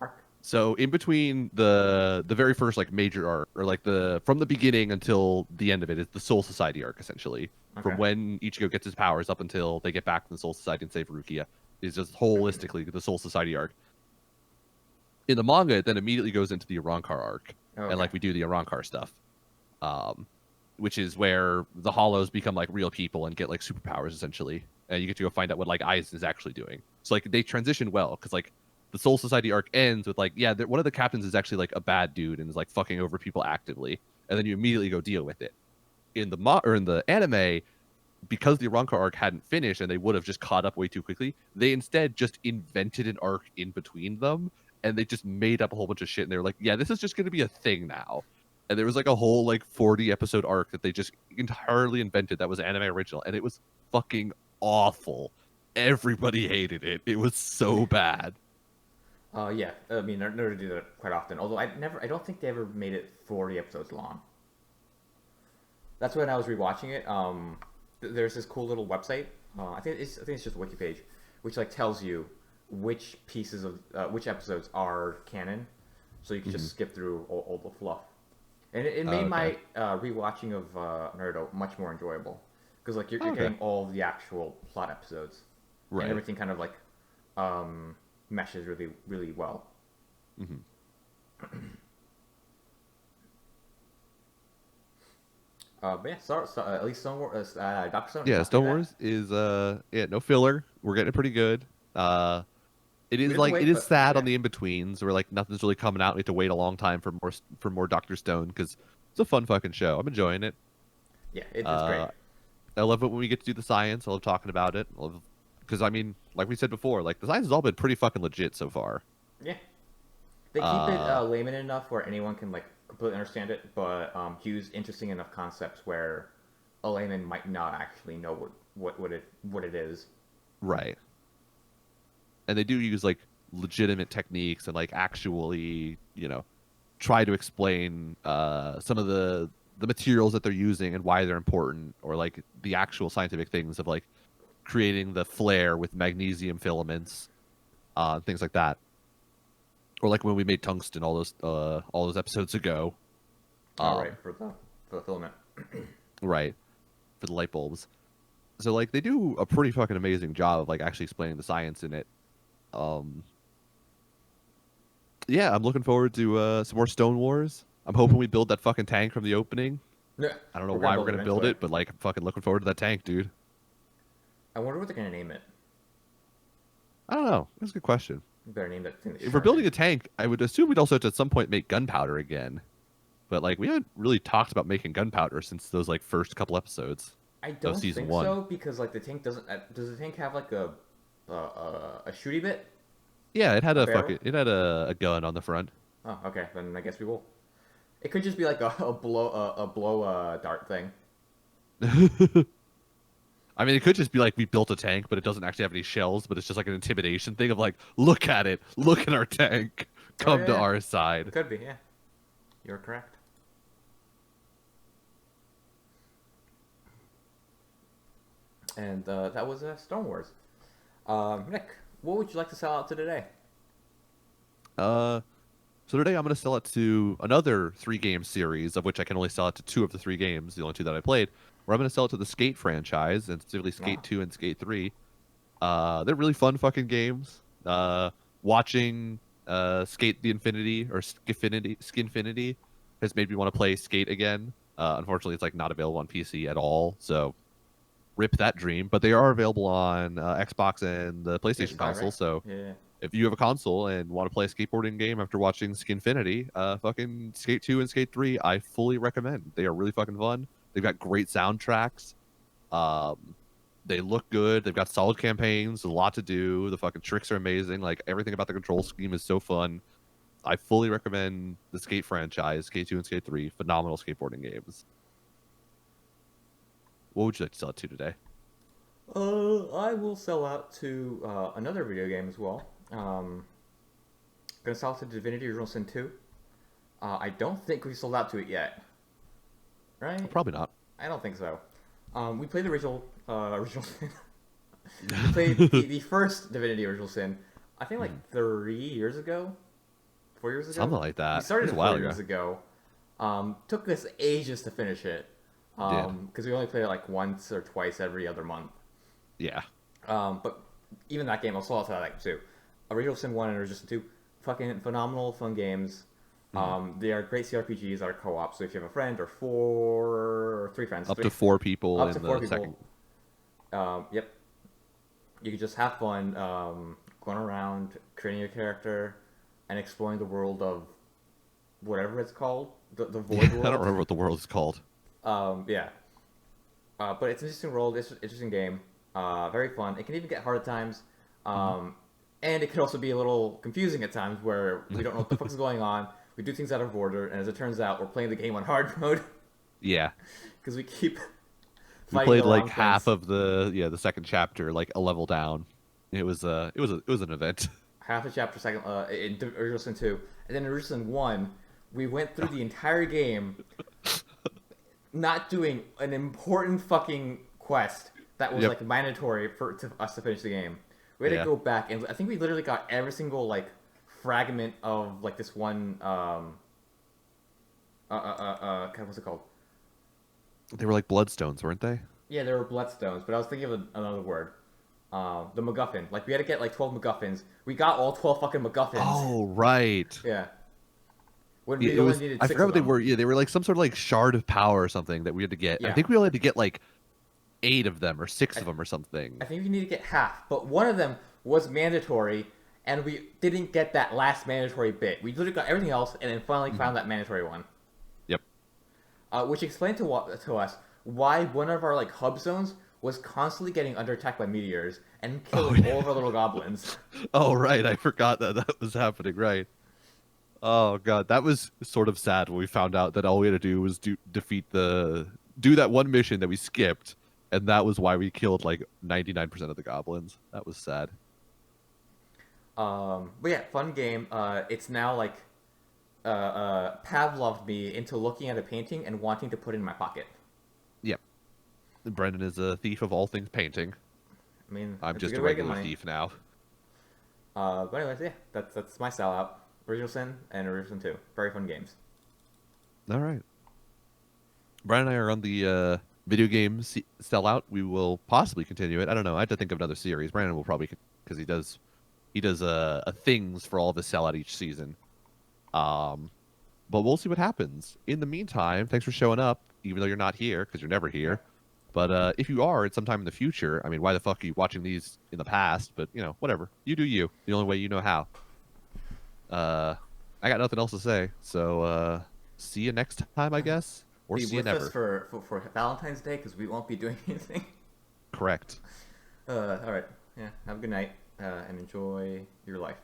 Speaker 2: arc?
Speaker 1: So in between the very first like major arc, or like from the beginning until the end of it, is the Soul Society arc essentially.
Speaker 2: Okay.
Speaker 1: From when Ichigo gets his powers up until they get back to the Soul Society and save Rukia, is just holistically the Soul Society arc. In the manga, it then immediately goes into the Arrancar arc,
Speaker 2: Okay.
Speaker 1: and like we do the Arrancar stuff, which is where the Hollows become like real people and get like superpowers essentially, and you get to go find out what like Aizen is actually doing. So like they transition well because like the Soul Society arc ends with like, yeah, one of the captains is actually like a bad dude and is like fucking over people actively, and then you immediately go deal with it. In the anime, because the Arrancar arc hadn't finished and they would have just caught up way too quickly, they instead just invented an arc in between them, and they just made up a whole bunch of shit, and they were like, yeah, this is just going to be a thing now. And there was like a whole like 40 episode arc that they just entirely invented that was anime original, and it was fucking awful. Everybody hated it. It was so bad.
Speaker 2: Yeah. I mean, Naruto do that quite often. Although I don't think they ever made it 40 episodes long. That's when I was rewatching it. There's this cool little website. I think it's just a wiki page, which like tells you which pieces of which episodes are canon, so you can just skip through all the fluff. And it made
Speaker 1: Okay.
Speaker 2: my rewatching of Naruto much more enjoyable because like you're
Speaker 1: Okay.
Speaker 2: getting all of the actual plot episodes and
Speaker 1: Right.
Speaker 2: everything kind of like meshes really well.
Speaker 1: Hmm.
Speaker 2: But yeah, at least Stone Wars, Doctor Stone
Speaker 1: Yeah,
Speaker 2: got through
Speaker 1: Stone
Speaker 2: that.
Speaker 1: Wars is yeah, no filler. We're getting it pretty good. It
Speaker 2: We
Speaker 1: is
Speaker 2: have to
Speaker 1: like it
Speaker 2: wait,
Speaker 1: is
Speaker 2: but
Speaker 1: sad
Speaker 2: yeah,
Speaker 1: on the in-betweens where like nothing's really coming out. We have to wait a long time for more Doctor Stone because it's a fun fucking show. I'm enjoying it.
Speaker 2: yeah, it's great.
Speaker 1: Uh, I love it when we get to do the science. I love talking about it. Because I mean, like we said before, like the science has all been pretty fucking legit so far.
Speaker 2: Yeah, they keep it
Speaker 1: Uh,
Speaker 2: layman enough where anyone can like completely understand it, but use interesting enough concepts where a layman might not actually know what it is.
Speaker 1: right. And they do use like legitimate techniques and like actually, try to explain some of the materials that they're using and why they're important, or like the actual scientific things of like creating the flare with magnesium filaments, things like that. Or like when we made tungsten all those episodes ago.
Speaker 2: All right,
Speaker 1: Um,
Speaker 2: for the filament.
Speaker 1: right, for the light bulbs. So like they do a pretty fucking amazing job of like actually explaining the science in it. Um, yeah, I'm looking forward to some more Stone Wars. I'm hoping we build that fucking tank from the opening.
Speaker 2: Yeah,
Speaker 1: I don't know
Speaker 2: we're gonna
Speaker 1: why we're
Speaker 2: build it
Speaker 1: gonna build
Speaker 2: eventually.
Speaker 1: it, but like I'm fucking looking forward to that tank, dude.
Speaker 2: I wonder what they're gonna name it.
Speaker 1: I don't know. That's a good question.
Speaker 2: They better name that thing the
Speaker 1: If we're
Speaker 2: Shark
Speaker 1: building a
Speaker 2: Engine.
Speaker 1: tank, I would assume we'd also have to at some point make gunpowder again. But like we haven't really talked about making gunpowder since those like first couple episodes
Speaker 2: I
Speaker 1: of
Speaker 2: don't
Speaker 1: season
Speaker 2: think
Speaker 1: one.
Speaker 2: so because like the tank doesn't. Does the tank have like a shooty bit,
Speaker 1: Yeah,
Speaker 2: a barrel?
Speaker 1: it had a gun on the front.
Speaker 2: Oh, okay. Then I guess we will. It could just be like a blow dart thing.
Speaker 1: I mean, it could just be like we built a tank, but it doesn't actually have any shells, but it's just like an intimidation thing of like, look at it, look at our tank,
Speaker 2: Oh
Speaker 1: come
Speaker 2: yeah,
Speaker 1: to
Speaker 2: yeah.
Speaker 1: our
Speaker 2: It
Speaker 1: side.
Speaker 2: could be. Yeah, you're correct. And that was Stone Wars. Nick, what would you like to sell out to today?
Speaker 1: Uh, so today I'm gonna sell it to another three game series, of which I can only sell it to two of the three games, the only two that I played. Where I'm gonna sell it to the Skate franchise, and specifically Skate
Speaker 2: Ah,
Speaker 1: 2 and Skate 3. They're really fun fucking games. Watching Skate the Infinity or Skinfinity has made me want to play Skate again. Unfortunately, it's like not available on PC at all, so rip that dream. But they are available on Xbox and the PlayStation
Speaker 2: PS5, right?
Speaker 1: console. So
Speaker 2: Yeah.
Speaker 1: if you have a console and want to play a skateboarding game after watching Skinfinity, fucking Skate 2 and Skate 3, I fully recommend. They are really fucking fun. They've got great soundtracks. Um, they look good. They've got solid campaigns. A lot to do. The fucking tricks are amazing. Like everything about the control scheme is so fun. I fully recommend the Skate franchise, Skate 2 and Skate 3. Phenomenal skateboarding games. What would you like to sell it to today?
Speaker 2: I will sell out to another video game as well. Gonna sell out to Divinity Original Sin 2. I don't think we sold out to it yet, right?
Speaker 1: Probably not.
Speaker 2: I don't think so. We played the original Sin. We played the first Divinity Original Sin. I think like
Speaker 1: Mhm.
Speaker 2: 3 years ago, 4 years ago.
Speaker 1: Something like
Speaker 2: We
Speaker 1: that. It
Speaker 2: started
Speaker 1: was a
Speaker 2: it
Speaker 1: while
Speaker 2: 4 years
Speaker 1: ago.
Speaker 2: ago. Took us ages to finish it.
Speaker 1: Did.
Speaker 2: Because we only played it like once or twice every other month.
Speaker 1: Yeah.
Speaker 2: But even that game, I'll sell out to that too. Original Sin 1 and Original Sin 2, fucking phenomenal, fun games.
Speaker 1: Mhm.
Speaker 2: They are great CRPGs that are co-op. So if you have a friend or four or three friends,
Speaker 1: Up
Speaker 2: three,
Speaker 1: to four people
Speaker 2: up to
Speaker 1: in
Speaker 2: four
Speaker 1: the second.
Speaker 2: people, yep, you can just have fun going around, creating your character, and exploring the world of whatever it's called, the
Speaker 1: Yeah,
Speaker 2: Void
Speaker 1: I don't
Speaker 2: World.
Speaker 1: remember what the world is called.
Speaker 2: Yeah, but it's an interesting world, it's an interesting game, very fun. It can even get hard at times, um, and it can also be a little confusing at times where we don't know what the fuck is going on. We do things out of order, and as it turns out, we're playing the game on hard mode
Speaker 1: Yeah.
Speaker 2: because we keep
Speaker 1: We
Speaker 2: fighting
Speaker 1: played
Speaker 2: the
Speaker 1: like
Speaker 2: wrong
Speaker 1: half
Speaker 2: things.
Speaker 1: of the second chapter, like a level down. It was an event.
Speaker 2: Half a chapter second in Original Sin 2, and then in Original Sin 1, we went through the entire game not doing an important fucking quest that was
Speaker 1: Yep.
Speaker 2: like mandatory for us to finish the game. We had to
Speaker 1: Yeah.
Speaker 2: go back, and I think we literally got every single like fragment of like this one. God, what's it called?
Speaker 1: They were like bloodstones, weren't they?
Speaker 2: Yeah, there were bloodstones, but I was thinking of another word. The MacGuffin. Like we had to get like 12 MacGuffins. We got all 12 fucking MacGuffins.
Speaker 1: Oh, right.
Speaker 2: Yeah. When
Speaker 1: Yeah,
Speaker 2: we
Speaker 1: it
Speaker 2: only
Speaker 1: was.
Speaker 2: needed
Speaker 1: I
Speaker 2: six
Speaker 1: forgot
Speaker 2: of
Speaker 1: what they
Speaker 2: them.
Speaker 1: were. Yeah, they were like some sort of like shard of power or something that we had to get. I
Speaker 2: Yeah.
Speaker 1: think we only had to get like 8 of them or 6
Speaker 2: I,
Speaker 1: of them or something.
Speaker 2: I think we need to get half, but one of them was mandatory, and we didn't get that last mandatory bit. We literally got everything else, and then finally
Speaker 1: Mhm.
Speaker 2: found that mandatory one.
Speaker 1: Yep.
Speaker 2: Which explained to us why one of our like hub zones was constantly getting under attack by meteors and
Speaker 1: Oh,
Speaker 2: killing
Speaker 1: yeah.
Speaker 2: all of our little goblins.
Speaker 1: Oh, right. I forgot that that was happening. Right. Oh god, that was sort of sad when we found out that all we had to do was do that one mission that we skipped, and that was why we killed like 99% of the goblins. That was sad.
Speaker 2: But yeah, fun game. It's now like Pavloved me into looking at a painting and wanting to put it in my pocket.
Speaker 1: Yep. Brendan is a thief of all things painting.
Speaker 2: I mean,
Speaker 1: I'm
Speaker 2: it's a
Speaker 1: just
Speaker 2: good
Speaker 1: a
Speaker 2: way to get
Speaker 1: regular
Speaker 2: money.
Speaker 1: thief now.
Speaker 2: But anyways, yeah, that's my style out. Original Sin and Original Sin 2. Very fun games.
Speaker 1: All right. Brian and I are on the video game sellout. We will possibly continue it. I don't know. I have to think of another series. Brandon will probably because he does a things for all of his sellout each season. But we'll see what happens. In the meantime, thanks for showing up, even though you're not here because you're never here. But if you are at some time in the future, I mean, why the fuck are you watching these in the past? But you know, whatever. You do you. The only way you know how. I got nothing else to say. So see you next time, I guess, or
Speaker 2: Be
Speaker 1: see you
Speaker 2: with
Speaker 1: never.
Speaker 2: us for Valentine's Day because we won't be doing anything.
Speaker 1: Correct.
Speaker 2: All right. Yeah. Have a good night and enjoy your life.